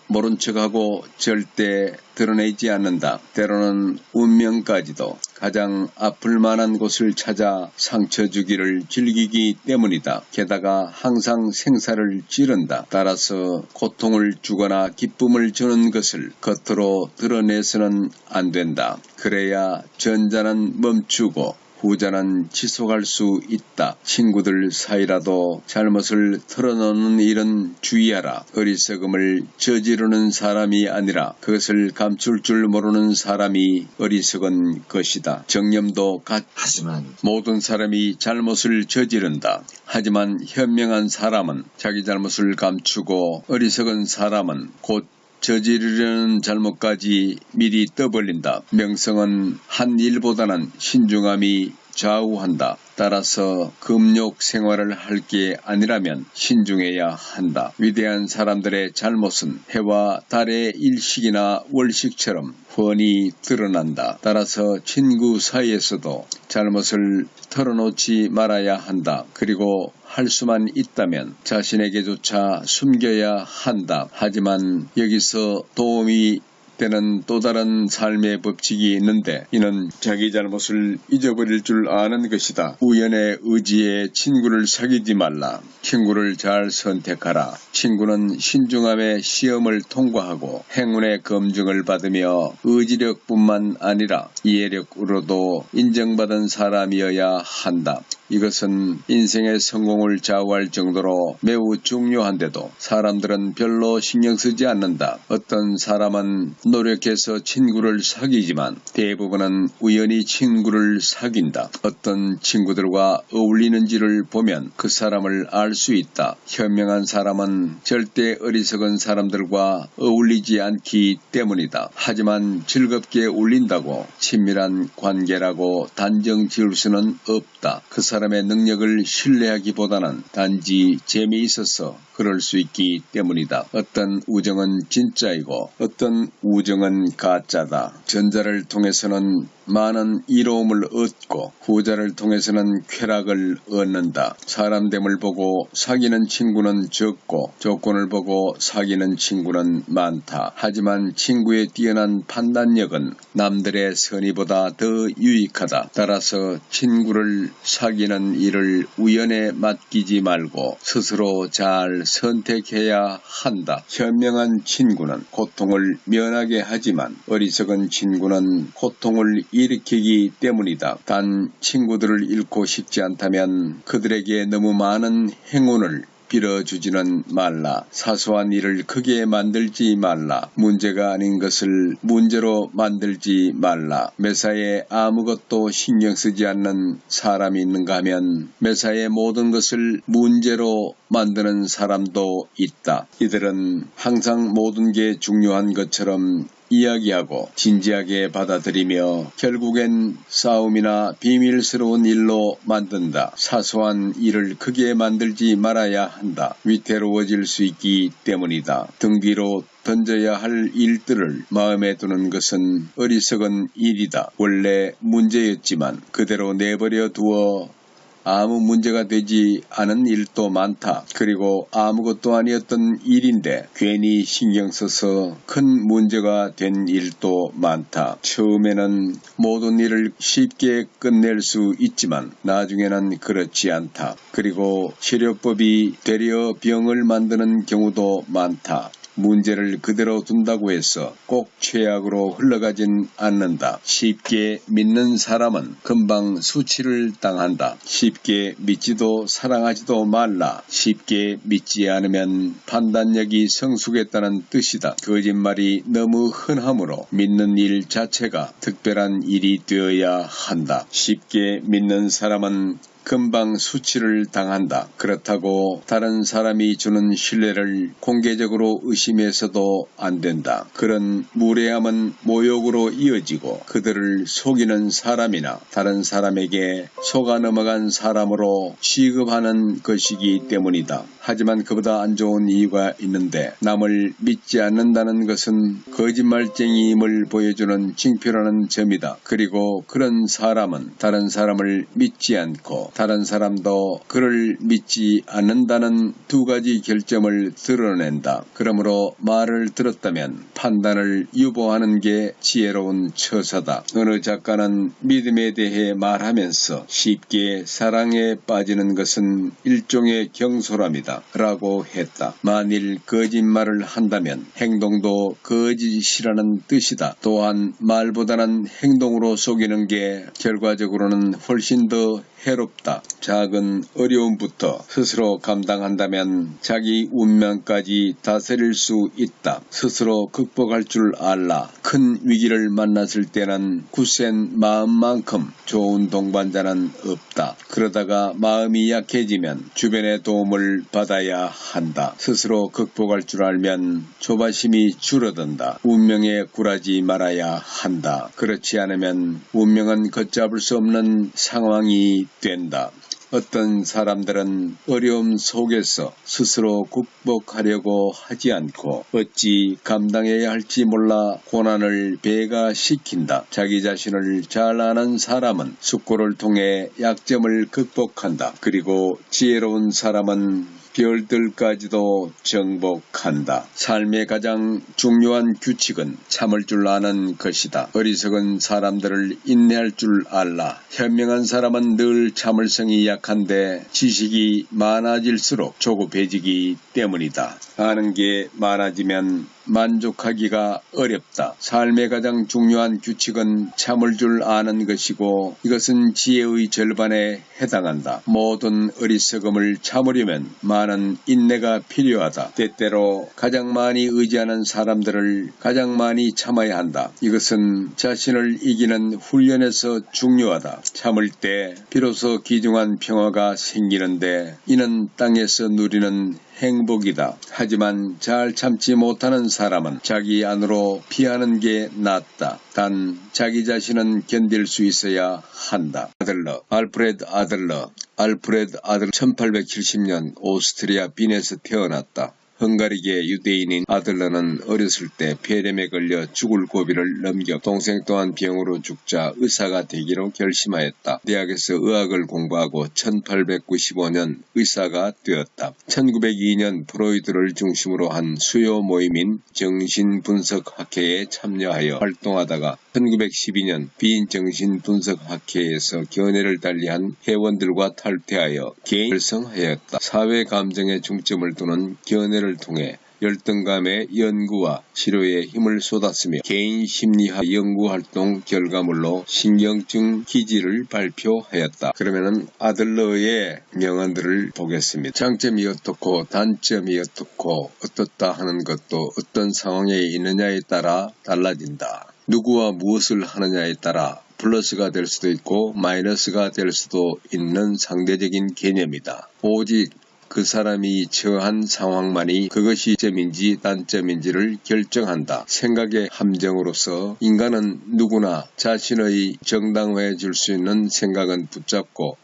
[SPEAKER 2] 모른 척하고 절대 드러내지 않는다. 때로는 운명까지도 가장 아플 만한 곳을 찾아 상처 주기를 즐기기 때문이다. 게다가 항상 생사를 찌른다. 따라서 고통을 주거나 기쁨을 주는 것을 겉으로 드러내서는 안 된다. 그래야 전자는 멈추고 후자는 지속할 수 있다. 친구들 사이라도 잘못을 털어놓는 일은 주의하라. 어리석음을 저지르는 사람이 아니라 그것을 감출 줄 모르는 사람이 어리석은 것이다. 정념도 하지만 모든 사람이 잘못을 저지른다. 하지만 현명한 사람은 자기 잘못을 감추고 어리석은 사람은 곧 저지르려는 잘못까지 미리 떠벌린다. 명성은 한 일보다는 신중함이 좌우한다. 따라서 금욕 생활을 할 게 아니라면 신중해야 한다. 위대한 사람들의 잘못은 해와 달의 일식이나 월식처럼 훤히 드러난다. 따라서 친구 사이에서도 잘못을 털어놓지 말아야 한다. 그리고 할 수만 있다면 자신에게조차 숨겨야 한다. 하지만 여기서 도움이 때는 또 다른 삶의 법칙이 있는데 이는 자기 잘못을 잊어버릴 줄 아는 것이다. 우연의 의지에 친구를 사귀지 말라. 친구를 잘 선택하라. 친구는 신중함의 시험을 통과하고 행운의 검증을 받으며 의지력뿐만 아니라 이해력으로도 인정받은 사람이어야 한다. 이것은 인생의 성공을 좌우할 정도로 매우 중요한데도 사람들은 별로 신경 쓰지 않는다. 어떤 사람은 노력해서 친구를 사귀지만 대부분은 우연히 친구를 사귄다. 어떤 친구들과 어울리는지를 보면 그 사람을 알 수 있다. 현명한 사람은 절대 어리석은 사람들과 어울리지 않기 때문이다. 하지만 즐겁게 어울린다고 친밀한 관계라고 단정 지을 수는 없다. 그 사람의 능력을 신뢰하기보다는 단지 재미있어서 그럴 수 있기 때문이다. 어떤 우정은 진짜이고 어떤 우정은 가짜다. 전자를 통해서는 많은 이로움을 얻고 후자를 통해서는 쾌락을 얻는다. 사람됨을 보고 사귀는 친구는 적고 조건을 보고 사귀는 친구는 많다. 하지만 친구의 뛰어난 판단력은 남들의 선의보다 더 유익하다. 따라서 친구를 사귀는 일을 우연에 맡기지 말고 스스로 잘 선택해야 한다. 현명한 친구는 고통을 면하게 하지만 어리석은 친구는 고통을 일으키기 때문이다. 단 친구들을 잃고 싶지 않다면 그들에게 너무 많은 행운을 빌어주지는 말라. 사소한 일을 크게 만들지 말라. 문제가 아닌 것을 문제로 만들지 말라. 매사에 아무것도 신경 쓰지 않는 사람이 있는가 하면 매사에 모든 것을 문제로 만드는 사람도 있다. 이들은 항상 모든 게 중요한 것처럼 이야기하고 진지하게 받아들이며 결국엔 싸움이나 비밀스러운 일로 만든다. 사소한 일을 크게 만들지 말아야 한다. 위태로워질 수 있기 때문이다. 등 뒤로 던져야 할 일들을 마음에 두는 것은 어리석은 일이다. 원래 문제였지만 그대로 내버려 두어 아무 문제가 되지 않은 일도 많다. 그리고 아무것도 아니었던 일인데 괜히 신경 써서 큰 문제가 된 일도 많다. 처음에는 모든 일을 쉽게 끝낼 수 있지만 나중에는 그렇지 않다. 그리고 치료법이 되려 병을 만드는 경우도 많다. 문제를 그대로 둔다고 해서 꼭 최악으로 흘러가진 않는다. 쉽게 믿는 사람은 금방 수치를 당한다. 쉽게 믿지도 사랑하지도 말라. 쉽게 믿지 않으면 판단력이 성숙했다는 뜻이다. 거짓말이 너무 흔하므로 믿는 일 자체가 특별한 일이 되어야 한다. 쉽게 믿는 사람은 금방 수치를 당한다. 그렇다고 다른 사람이 주는 신뢰를 공개적으로 의심해서도 안 된다. 그런 무례함은 모욕으로 이어지고 그들을 속이는 사람이나 다른 사람에게 속아 넘어간 사람으로 취급하는 것이기 때문이다. 하지만 그보다 안 좋은 이유가 있는데 남을 믿지 않는다는 것은 거짓말쟁이임을 보여주는 징표라는 점이다. 그리고 그런 사람은 다른 사람을 믿지 않고 다른 사람도 그를 믿지 않는다는 두 가지 결점을 드러낸다. 그러므로 말을 들었다면 판단을 유보하는 게 지혜로운 처사다. 어느 작가는 믿음에 대해 말하면서 쉽게 사랑에 빠지는 것은 일종의 경솔함이다 라고 했다. 만일 거짓말을 한다면 행동도 거짓이라는 뜻이다. 또한 말보다는 행동으로 속이는 게 결과적으로는 훨씬 더 해롭다. 작은 어려움부터 스스로 감당한다면 자기 운명까지 다스릴 수 있다. 스스로 극복할 줄 알라. 큰 위기를 만났을 때는 굳센 마음만큼 좋은 동반자는 없다. 그러다가 마음이 약해지면 주변의 도움을 받아야 한다. 스스로 극복할 줄 알면 조바심이 줄어든다. 운명에 굴하지 말아야 한다. 그렇지 않으면 운명은 걷잡을 수 없는 상황이 된다. 어떤 사람들은 어려움 속에서 스스로 극복하려고 하지 않고 어찌 감당해야 할지 몰라 고난을 배가시킨다. 자기 자신을 잘 아는 사람은 숙고를 통해 약점을 극복한다. 그리고 지혜로운 사람은 별들까지도 정복한다. 삶의 가장 중요한 규칙은 참을 줄 아는 것이다. 어리석은 사람들을 인내할 줄 알라. 현명한 사람은 늘 참을성이 약한데 지식이 많아질수록 조급해지기 때문이다. 아는 게 많아지면 만족하기가 어렵다. 삶의 가장 중요한 규칙은 참을 줄 아는 것이고 이것은 지혜의 절반에 해당한다. 모든 어리석음을 참으려면 많은 인내가 필요하다. 때때로 가장 많이 의지하는 사람들을 가장 많이 참아야 한다. 이것은 자신을 이기는 훈련에서 중요하다. 참을 때 비로소 귀중한 평화가 생기는데 이는 땅에서 누리는 행복이다. 하지만 잘 참지 못하는 사람은 자기 안으로 피하는 게 낫다. 단 자기 자신은 견딜 수 있어야 한다. 알프레드 아들러 1870년 오스트리아 빈에서 태어났다. 헝가리계 유대인인 아들러는 어렸을 때 폐렴에 걸려 죽을 고비를 넘겨 동생 또한 병으로 죽자 의사가 되기로 결심하였다. 대학에서 의학을 공부하고 1895년 의사가 되었다. 1902년 프로이드를 중심으로 한 수요 모임인 정신분석학회에 참여하여 활동하다가 1912년 비인정신분석학회에서 견해를 달리한 회원들과 탈퇴하여 개인 활성하였다. 사회 감정에 중점을 두는 견해를 통해 열등감의 연구와 치료에 힘을 쏟았으며 개인 심리학 연구활동 결과물로 신경증 기지를 발표하였다. 그러면은 아들러의 명언들을 보겠습니다. 장점이 어떻고 단점이 어떻고 어떻다 하는 것도 어떤 상황에 있느냐에 따라 달라진다. 누구와 무엇을 하느냐에 따라 플러스가 될 수도 있고 마이너스가 될 수도 있는 상대적인 개념이다. 오직 그 사람이 처한 상황만이 그것이 점인지 단점인지를 결정한다. 생각의 함정으로서 인간은 누구나 자신의 정당화해 줄 수 있는 생각은 붙잡고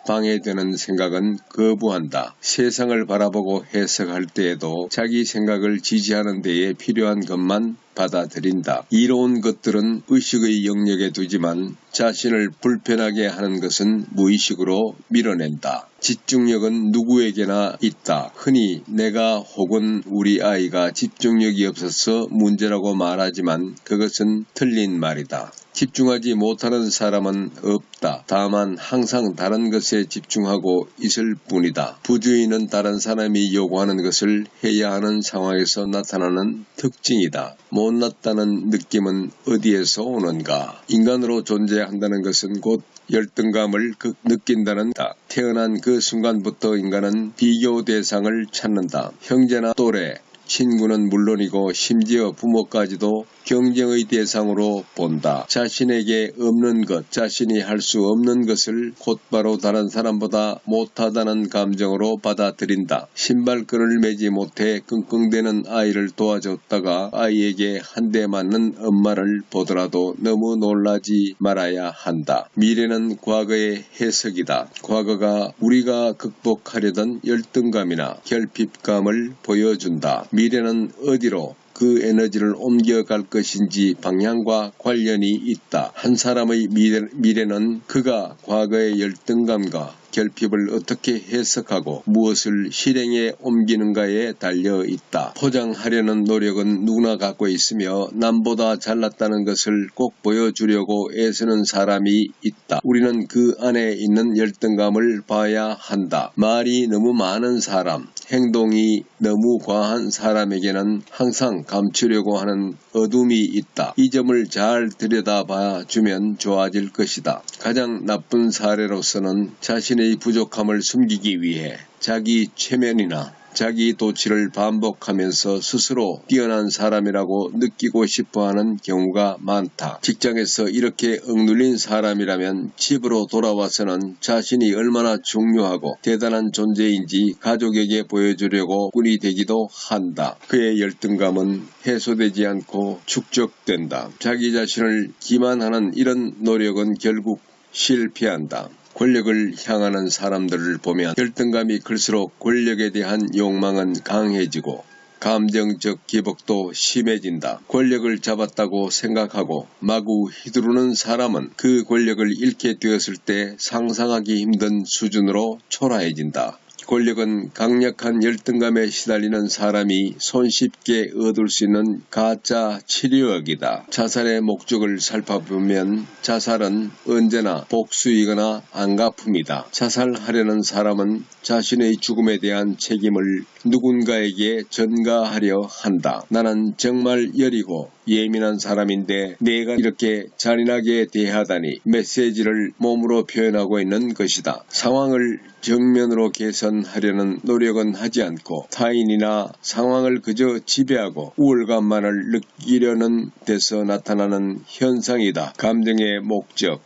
[SPEAKER 2] 방해되는 생각은 거부한다. 세상을 바라보고 해석할 때에도 자기 생각을 지지하는 데에 필요한 것만 받아들인다. 이로운 것들은 의식의 영역에 두지만 자신을 불편하게 하는 것은 무의식으로 밀어낸다. 집중력은 누구에게나 있다. 흔히 내가 혹은 우리 아이가 집중력이 없어서 문제라고 말하지만 그것은 틀린 말이다. 집중하지 못하는 사람은 없다. 다만 항상 다른 것에 집중하고 있을 뿐이다. 부주의는 다른 사람이 요구하는 것을 해야 하는 상황에서 나타나는 특징이다. 못났다는 느낌은 어디에서 오는가? 인간으로 존재한다는 것은 곧 열등감을 느낀다는 다. 태어난 그 순간부터 인간은 비교 대상을 찾는다. 형제나 또래, 친구는 물론이고 심지어 부모까지도 경쟁의 대상으로 본다. 자신에게 없는 것, 자신이 할 수 없는 것을 곧바로 다른 사람보다 못하다는 감정으로 받아들인다. 신발끈을 매지 못해 끙끙대는 아이를 도와줬다가 아이에게 한 대 맞는 엄마를 보더라도 너무 놀라지 말아야 한다. 미래는 과거의 해석이다. 과거가 우리가 극복하려던 열등감이나 결핍감을 보여준다. 미래는 어디로 그 에너지를 옮겨갈 것인지 방향과 관련이 있다. 한 사람의 미래는 그가 과거의 열등감과 결핍을 어떻게 해석하고 무엇을 실행에 옮기는가에 달려 있다. 포장하려는 노력은 누구나 갖고 있으며 남보다 잘났다는 것을 꼭 보여주려고 애쓰는 사람이 있다. 우리는 그 안에 있는 열등감을 봐야 한다. 말이 너무 많은 사람, 행동이 너무 과한 사람에게는 항상 감추려고 하는 어둠이 있다. 이 점을 잘 들여다봐 주면 좋아질 것이다. 가장 나쁜 사례로서는 자신의 부족함을 숨기기 위해 자기 최면이나 자기 도취를 반복하면서 스스로 뛰어난 사람이라고 느끼고 싶어하는 경우가 많다. 직장에서 이렇게 억눌린 사람이라면 집으로 돌아와서는 자신이 얼마나 중요하고 대단한 존재인지 가족에게 보여주려고 꾼이 되기도 한다. 그의 열등감은 해소되지 않고 축적된다. 자기 자신을 기만하는 이런 노력은 결국 실패한다. 권력을 향하는 사람들을 보면 열등감이 클수록 권력에 대한 욕망은 강해지고 감정적 기복도 심해진다. 권력을 잡았다고 생각하고 마구 휘두르는 사람은 그 권력을 잃게 되었을 때 상상하기 힘든 수준으로 초라해진다. 권력은 강력한 열등감에 시달리는 사람이 손쉽게 얻을 수 있는 가짜 치료약이다. 자살의 목적을 살펴보면 자살은 언제나 복수이거나 안갚음이다. 자살하려는 사람은 자신의 죽음에 대한 책임을 누군가에게 전가하려 한다. 나는 정말 여리고 예민한 사람인데 내가 이렇게 잔인하게 대하다니 메시지를 몸으로 표현하고 있는 것이다. 상황을 정면으로 개선하려는 노력은 하지 않고 타인이나 상황을 그저 지배하고 우월감만을 느끼려는 데서 나타나는 현상이다. 감정의 목적.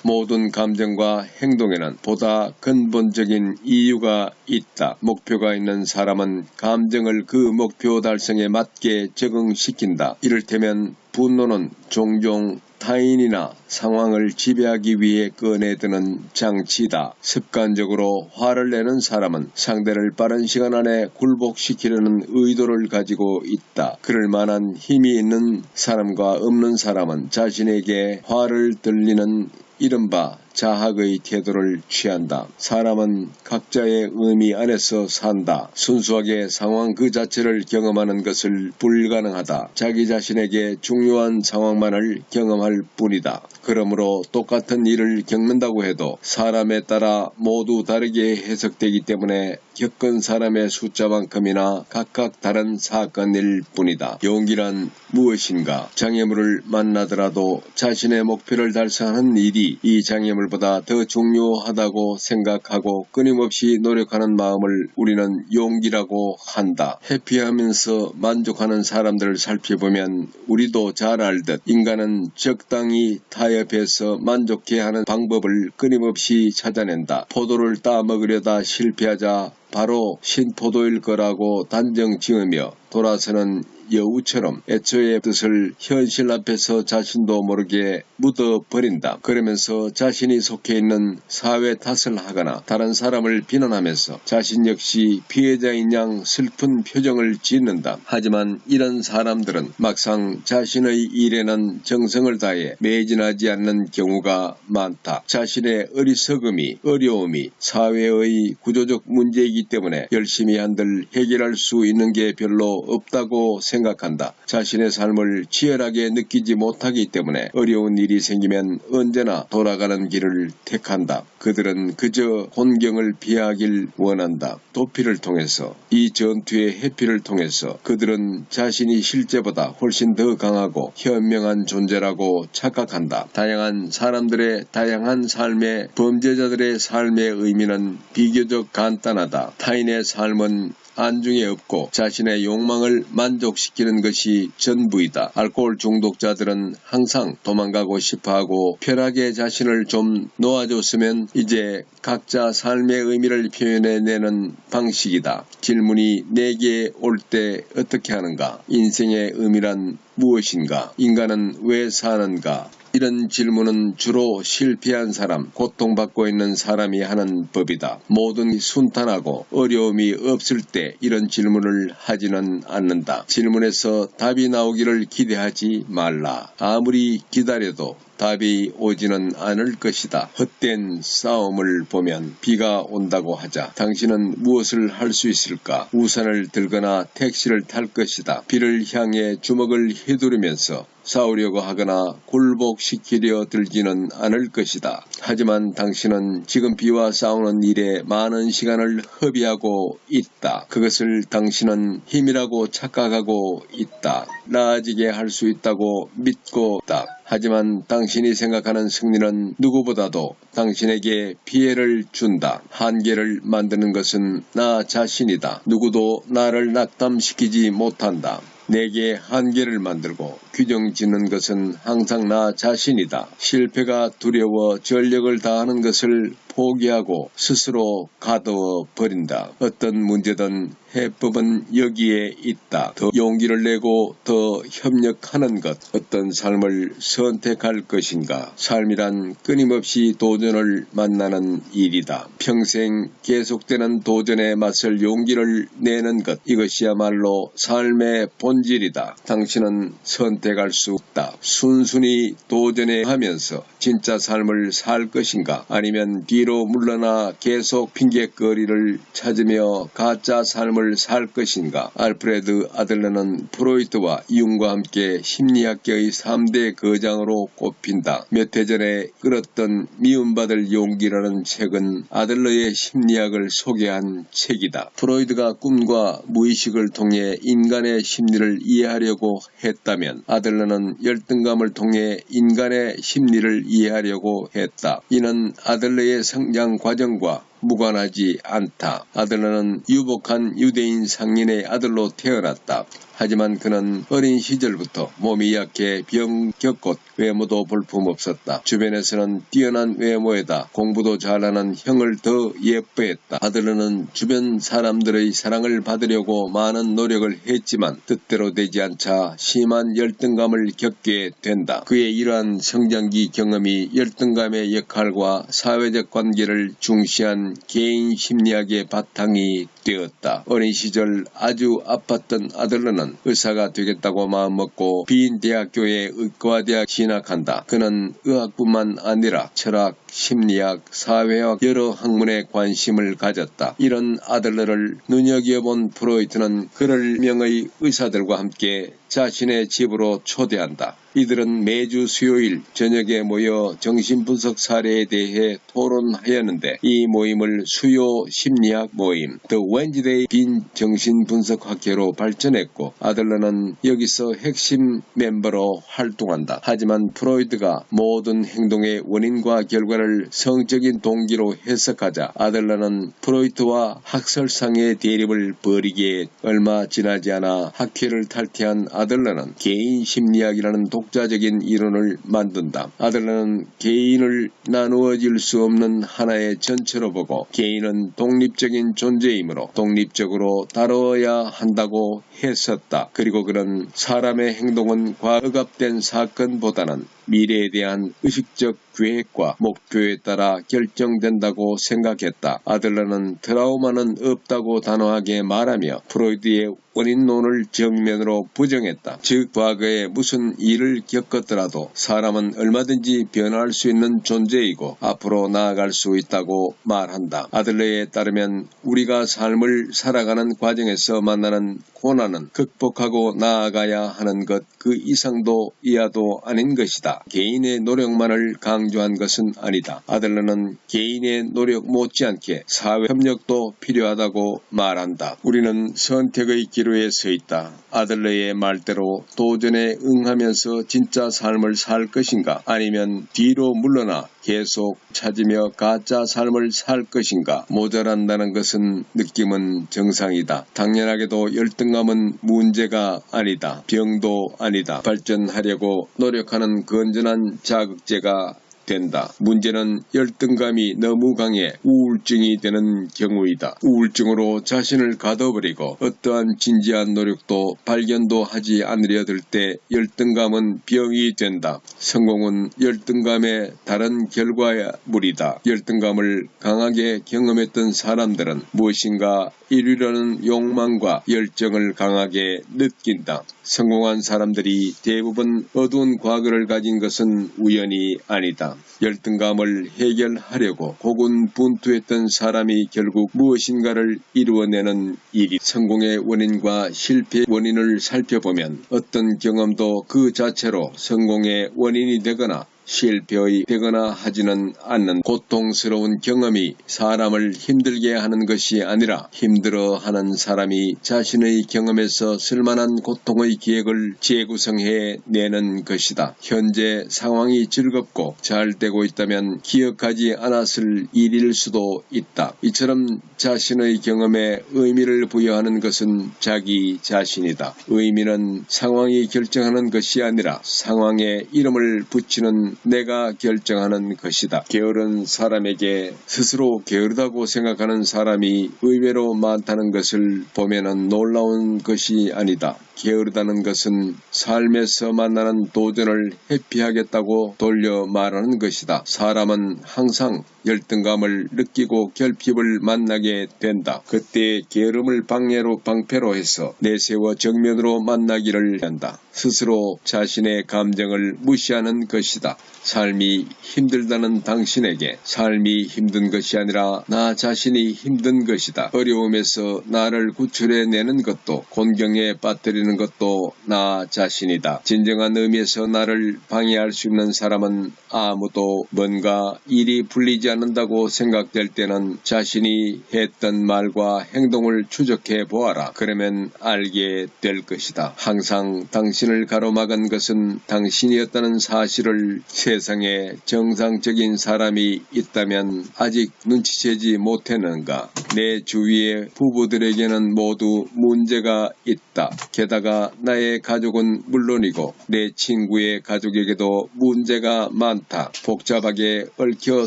[SPEAKER 2] 모든 감정과 행동에는 보다 근본적인 이유가 있다. 목표가 있는 사람은 감정을 그 목표 달성에 맞게 적응시킨다. 이를테면 분노는 종종 타인이나 상황을 지배하기 위해 꺼내드는 장치다. 습관적으로 화를 내는 사람은 상대를 빠른 시간 안에 굴복시키려는 의도를 가지고 있다. 그럴 만한 힘이 있는 사람과 없는 사람은 자신에게 화를 들리는 이른바 자학의 태도를 취한다. 사람은 각자의 의미 안에서 산다. 순수하게 상황 그 자체를 경험하는 것을 불가능하다. 자기 자신에게 중요한 상황만을 경험할 뿐이다. 그러므로 똑같은 일을 겪는다고 해도 사람에 따라 모두 다르게 해석되기 때문에 겪은 사람의 숫자만큼이나 각각 다른 사건일 뿐이다. 용기란 무엇인가? 장애물을 만나더라도 자신의 목표를 달성하는 일이 이 장애물보다 더 중요하다고 생각하고 끊임없이 노력하는 마음을 우리는 용기라고 한다. 회피하면서 만족하는 사람들을 살펴보면 우리도 잘 알듯 인간은 적당히 타협해서 만족해야 하는 방법을 끊임없이 찾아낸다. 포도를 따먹으려다 실패하자 바로 신포도일 거라고 단정 지으며 돌아서는 여우처럼 애초의 뜻을 현실 앞에서 자신도 모르게 묻어버린다. 그러면서 자신이 속해 있는 사회 탓을 하거나 다른 사람을 비난하면서 자신 역시 피해자인 양 슬픈 표정을 짓는다. 하지만 이런 사람들은 막상 자신의 일에는 정성을 다해 매진하지 않는 경우가 많다. 자신의 어리석음이, 어려움이 사회의 구조적 문제이기 때문에 열심히 한들 해결할 수 있는 게 별로 없다고 생각한다. 자신의 삶을 치열하게 느끼지 못하기 때문에 어려운 일이 생기면 언제나 돌아가는 길을 택한다. 그들은 그저 곤경을 피하길 원한다. 도피를 통해서, 이 전투의 회피를 통해서 그들은 자신이 실제보다 훨씬 더 강하고 현명한 존재라고 착각한다. 다양한 사람들의 다양한 삶의 범죄자들의 삶의 의미는 비교적 간단하다. 타인의 삶은 안중에 없고 자신의 욕망을 만족시키는 것이 전부이다. 알코올 중독자들은 항상 도망가고 싶어하고 편하게 자신을 좀 놓아줬으면 이제 각자 삶의 의미를 표현해내는 방식이다. 질문이 내게 올 때 어떻게 하는가? 인생의 의미란 무엇인가? 인간은 왜 사는가? 이런 질문은 주로 실패한 사람, 고통받고 있는 사람이 하는 법이다. 모든 순탄하고 어려움이 없을 때 이런 질문을 하지는 않는다. 질문에서 답이 나오기를 기대하지 말라. 아무리 기다려도 답이 오지는 않을 것이다. 헛된 싸움을 보면 비가 온다고 하자. 당신은 무엇을 할 수 있을까? 우산을 들거나 택시를 탈 것이다. 비를 향해 주먹을 휘두르면서 싸우려고 하거나 굴복시키려 들지는 않을 것이다. 하지만 당신은 지금 비와 싸우는 일에 많은 시간을 허비하고 있다. 그것을 당신은 힘이라고 착각하고 있다. 나아지게 할 수 있다고 믿고 있다. 하지만 당신이 생각하는 승리는 누구보다도 당신에게 피해를 준다. 한계를 만드는 것은 나 자신이다. 누구도 나를 낙담시키지 못한다. 내게 한계를 만들고 규정 짓는 것은 항상 나 자신이다. 실패가 두려워 전력을 다하는 것을 포기하고 스스로 가두어 버린다. 어떤 문제든 해법은 여기에 있다. 더 용기를 내고 더 협력하는 것. 어떤 삶을 선택할 것인가. 삶이란 끊임없이 도전을 만나는 일이다. 평생 계속되는 도전에 맞설 용기를 내는 것. 이것이야말로 삶의 본질이다. 당신은 선택할 수 없다. 순순히 도전해 하면서 진짜 삶을 살 것인가? 아니면 뒤로 물러나 계속 핑계거리를 찾으며 가짜 삶을 살 것인가? 알프레드 아들러는 프로이트와 융과 함께 심리학계의 3대 거장으로 꼽힌다. 몇 해 전에 끌었던 미움받을 용기라는 책은 아들러의 심리학을 소개한 책이다. 프로이트가 꿈과 무의식을 통해 인간의 심리를 이해하려고 했다면 아들러는 열등감을 통해 인간의 심리를 이해하려고 했다. 이는 아들러의 성장 과정과 무관하지 않다. 아들러는 유복한 유대인 상인의 아들로 태어났다. 하지만 그는 어린 시절부터 몸이 약해 병 겪고 외모도 볼품없었다. 주변에서는 뛰어난 외모에다 공부도 잘하는 형을 더 예뻐했다. 아들러는 주변 사람들의 사랑을 받으려고 많은 노력을 했지만 뜻대로 되지 않자 심한 열등감을 겪게 된다. 그의 이러한 성장기 경험이 열등감의 역할과 사회적 관계를 중시한 개인 심리학의 바탕이 되었다. 어린 시절 아주 아팠던 아들러는 의사가 되겠다고 마음먹고 빈 대학교에 의과대학 진학한다. 그는 의학뿐만 아니라 철학, 심리학, 사회학 여러 학문에 관심을 가졌다. 이런 아들러를 눈여겨본 프로이트는 그를 명의 의사들과 함께 자신의 집으로 초대한다. 이들은 매주 수요일 저녁에 모여 정신분석 사례에 대해 토론하였는데 이 모임을 수요 심리학 모임 The Wednesday 빈 정신분석학회로 발전했고 아들러는 여기서 핵심 멤버로 활동한다. 하지만 프로이트가 모든 행동의 원인과 결과를 성적인 동기로 해석하자 아들러는 프로이트와 학설상의 대립을 벌이기에 얼마 지나지 않아 학회를 탈퇴한 아들러는 개인 심리학이라는 독자적인 이론을 만든다. 아들러는 개인을 나누어질 수 없는 하나의 전체로 보고 개인은 독립적인 존재이므로 독립적으로 다뤄야 한다고 했었다. 그리고 그는 사람의 행동은 과억압된 사건보다는 미래에 대한 의식적 계획과 목표에 따라 결정된다고 생각했다. 아들러는 트라우마는 없다고 단호하게 말하며 프로이트의 원인론을 정면으로 부정했다. 즉 과거에 무슨 일을 겪었더라도 사람은 얼마든지 변화할 수 있는 존재이고 앞으로 나아갈 수 있다고 말한다. 아들러에 따르면 우리가 삶을 살아가는 과정에서 만나는 고난은 극복하고 나아가야 하는 것 그 이상도 이하도 아닌 것이다. 개인의 노력만을 강조한 것은 아니다. 아들러는 개인의 노력 못지않게 사회 협력도 필요하다고 말한다. 우리는 선택의 기로에 서 있다. 아들러의 말대로 도전에 응하면서 진짜 삶을 살 것인가 아니면 뒤로 물러나 계속 찾으며 가짜 삶을 살 것인가. 모자란다는 것은 느낌은 정상이다. 당연하게도 열등감은 문제가 아니다. 병도 아니다. 발전하려고 노력하는 건전한 자극제가 된다. 문제는 열등감이 너무 강해 우울증이 되는 경우이다. 우울증으로 자신을 가둬버리고 어떠한 진지한 노력도 발견도 하지 않으려 들 때 열등감은 병이 된다. 성공은 열등감의 다른 결과물이다. 열등감을 강하게 경험했던 사람들은 무엇인가 이루려는 욕망과 열정을 강하게 느낀다. 성공한 사람들이 대부분 어두운 과거를 가진 것은 우연이 아니다. 열등감을 해결하려고 고군분투했던 사람이 결국 무엇인가를 이루어내는 일이 성공의 원인과 실패의 원인을 살펴보면 어떤 경험도 그 자체로 성공의 원인이 되거나 실패의 되거나 하지는 않는 고통스러운 경험이 사람을 힘들게 하는 것이 아니라 힘들어하는 사람이 자신의 경험에서 쓸만한 고통의 기획을 재구성해내는 것이다. 현재 상황이 즐겁고 잘 되고 있다면 기억하지 않았을 일일 수도 있다. 이처럼 자신의 경험에 의미를 부여하는 것은 자기 자신이다. 의미는 상황이 결정하는 것이 아니라 상황에 이름을 붙이는 것은 내가 결정하는 것이다. 게으른 사람에게 스스로 게으르다고 생각하는 사람이 의외로 많다는 것을 보면은 놀라운 것이 아니다. 게으르다는 것은 삶에서 만나는 도전을 회피하겠다고 돌려 말하는 것이다. 사람은 항상 열등감을 느끼고 결핍을 만나게 된다. 그때 게으름을 방패로 해서 내세워 정면으로 만나기를 한다. 스스로 자신의 감정을 무시하는 것이다. 삶이 힘들다는 당신에게 삶이 힘든 것이 아니라 나 자신이 힘든 것이다. 어려움에서 나를 구출해내는 것도 곤경에 빠뜨리는 것도 나 자신이다. 진정한 의미에서 나를 방해할 수 있는 사람은 아무도 뭔가 일이 풀리지 않는다고 생각될 때는 자신이 했던 말과 행동을 추적해 보아라. 그러면 알게 될 것이다. 항상 당신을 가로막은 것은 당신이었다는 사실을 세상에 정상적인 사람이 있다면 아직 눈치채지 못했는가? 내 주위의 부부들에게는 모두 문제가 있다. 게다가 나의 가족은 물론이고 내 친구의 가족에게도 문제가 많다. 복잡하게 얽혀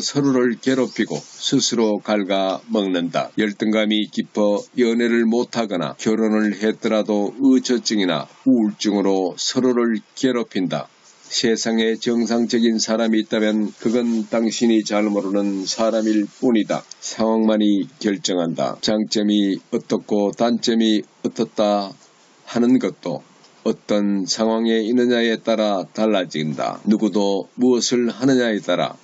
[SPEAKER 2] 서로를 괴롭히고 스스로 갉아먹는다. 열등감이 깊어 연애를 못하거나 결혼을 했더라도 의처증이나 우울증으로 서로를 괴롭힌다. 세상에 정상적인 사람이 있다면 그건 당신이 잘 모르는 사람일 뿐이다. 상황만이 결정한다. 장점이 어떻고 단점이 어떻다 하는 것도 어떤 상황에 있느냐에 따라 달라진다. 누구도 무엇을 하느냐에 따라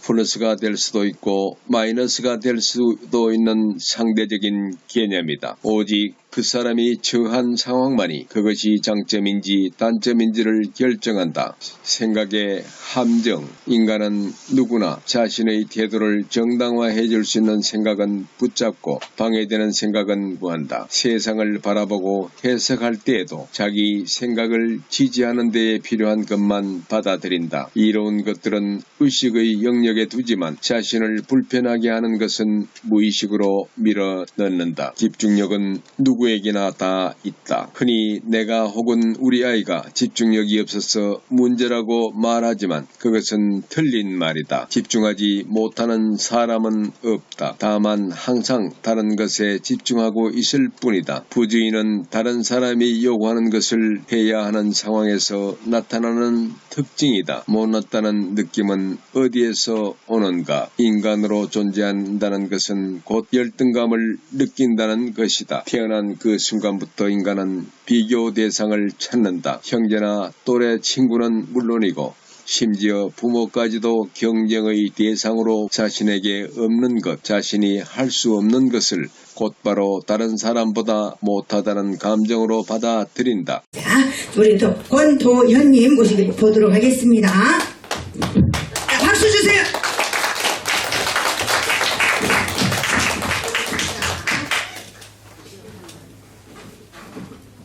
[SPEAKER 2] 플러스가 될 수도 있고 마이너스가 될 수도 있는 상대적인 개념이다. 오직 그 사람이 처한 상황만이 그것이 장점인지 단점인지를 결정한다. 생각의 함정. 인간은 누구나 자신의 태도를 정당화해 줄 수 있는 생각은 붙잡고 방해되는 생각은 구한다. 세상을 바라보고 해석할 때에도 자기 생각을 지지하는 데에 필요한 것만 받아들인다. 이로운 것들은 의식의 영역에 두지만 자신을 불편하게 하는 것은 무의식으로 밀어넣는다. 집중력은 누구에게나 다 있다. 흔히 내가 혹은 우리 아이가 집중력이 없어서 문제라고 말하지만 그것은 틀린 말이다. 집중하지 못하는 사람은 없다. 다만 항상 다른 것에 집중하고 있을 뿐이다. 부주의는 다른 사람이 요구하는 것을 해야 하는 상황에서 나타나는 특징이다. 못났다는 느낌은 어디에서 오는가? 인간으로 존재한다는 것은 곧 열등감을 느낀다는 것이다. 태어난 그 순간부터 인간은 비교 대상을 찾는다. 형제나 또래 친구는 물론이고 심지어 부모까지도 경쟁의 대상으로 자신에게 없는 것, 자신이 할 수 없는 것을 곧바로 다른 사람보다 못하다는 감정으로 받아들인다.
[SPEAKER 3] 자, 우리 또 권도현님 보도록 하겠습니다. 자, 박수 주세요.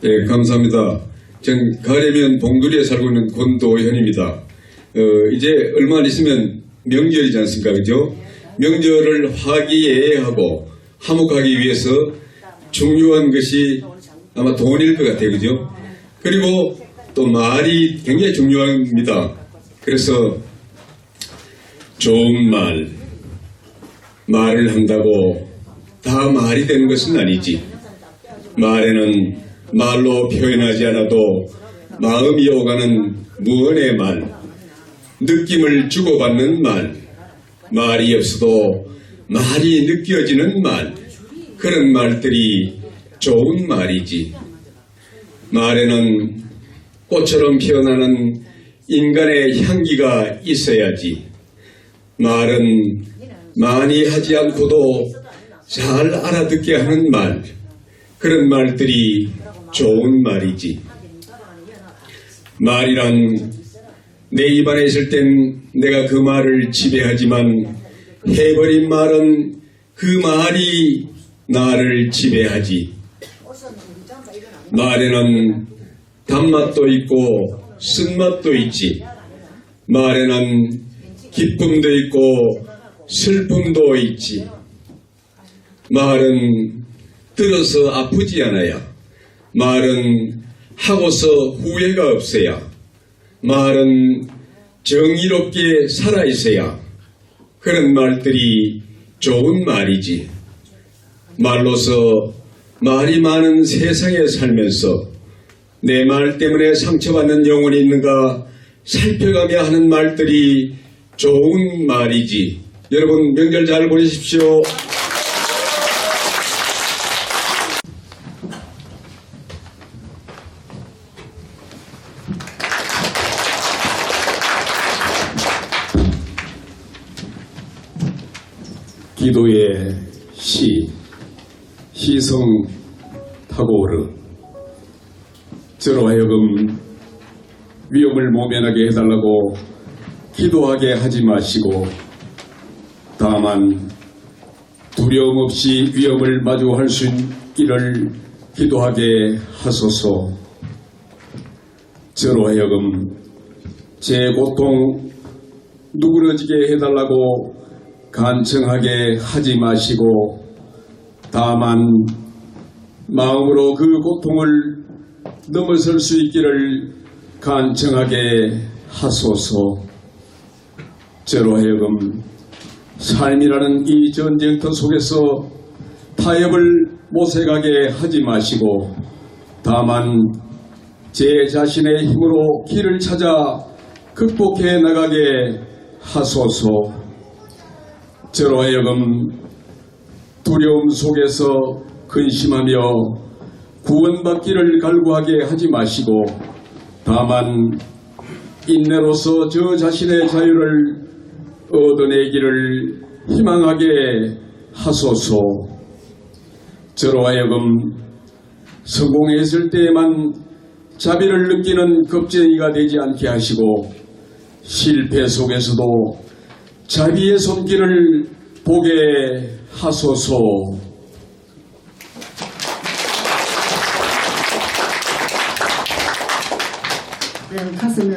[SPEAKER 4] 네, 감사합니다. 전 가려면 봉두리에 살고 있는 권도현입니다. 이제 얼마 안 있으면 명절이지 않습니까? 그죠? 명절을 화기애애하고 화목하기 위해서 중요한 것이 아마 돈일 것 같아요. 그죠? 그리고 또 말이 굉장히 중요합니다. 그래서 좋은 말을 한다고 다 말이 되는 것은 아니지. 말에는 말로 표현하지 않아도 마음이 오가는 무언의 말, 느낌을 주고받는 말, 말이 없어도 말이 느껴지는 말, 그런 말들이 좋은 말이지. 말에는 꽃처럼 피어나는 인간의 향기가 있어야지. 말은 많이 하지 않고도 잘 알아듣게 하는 말, 그런 말들이 좋은 말이지. 말이란 내 입안에 있을 땐 내가 그 말을 지배하지만 해버린 말은 그 말이 나를 지배하지. 말에는 단맛도 있고 쓴맛도 있지. 말에는 기쁨도 있고 슬픔도 있지. 말은 들어서 아프지 않아야. 말은 하고서 후회가 없어야. 말은 정의롭게 살아있어야 그런 말들이 좋은 말이지. 말로서 말이 많은 세상에 살면서 내 말 때문에 상처받는 영혼이 있는가 살펴가며 하는 말들이 좋은 말이지. 여러분 명절 잘 보내십시오.
[SPEAKER 1] 기도의 시, 희성 타고르. 저로 하여금 위험을 모면하게 해달라고 기도하게 하지 마시고 다만 두려움 없이 위험을 마주할 수 있기를 기도하게 하소서. 저로 하여금 제 고통 누그러지게 해달라고 간청하게 하지 마시고 다만 마음으로 그 고통을 넘어설 수 있기를 간청하게 하소서. 저로 하여금 삶이라는 이 전쟁터 속에서 타협을 모색하게 하지 마시고 다만 제 자신의 힘으로 길을 찾아 극복해 나가게 하소서. 저로 하여금 두려움 속에서 근심하며 구원받기를 갈구하게 하지 마시고 다만 인내로서 저 자신의 자유를 얻어내기를 희망하게 하소서. 저로 하여금 성공했을 때에만 자비를 느끼는 겁쟁이가 되지 않게 하시고 실패 속에서도 자비의 손길을 보게 하소서.
[SPEAKER 5] 네, 가슴에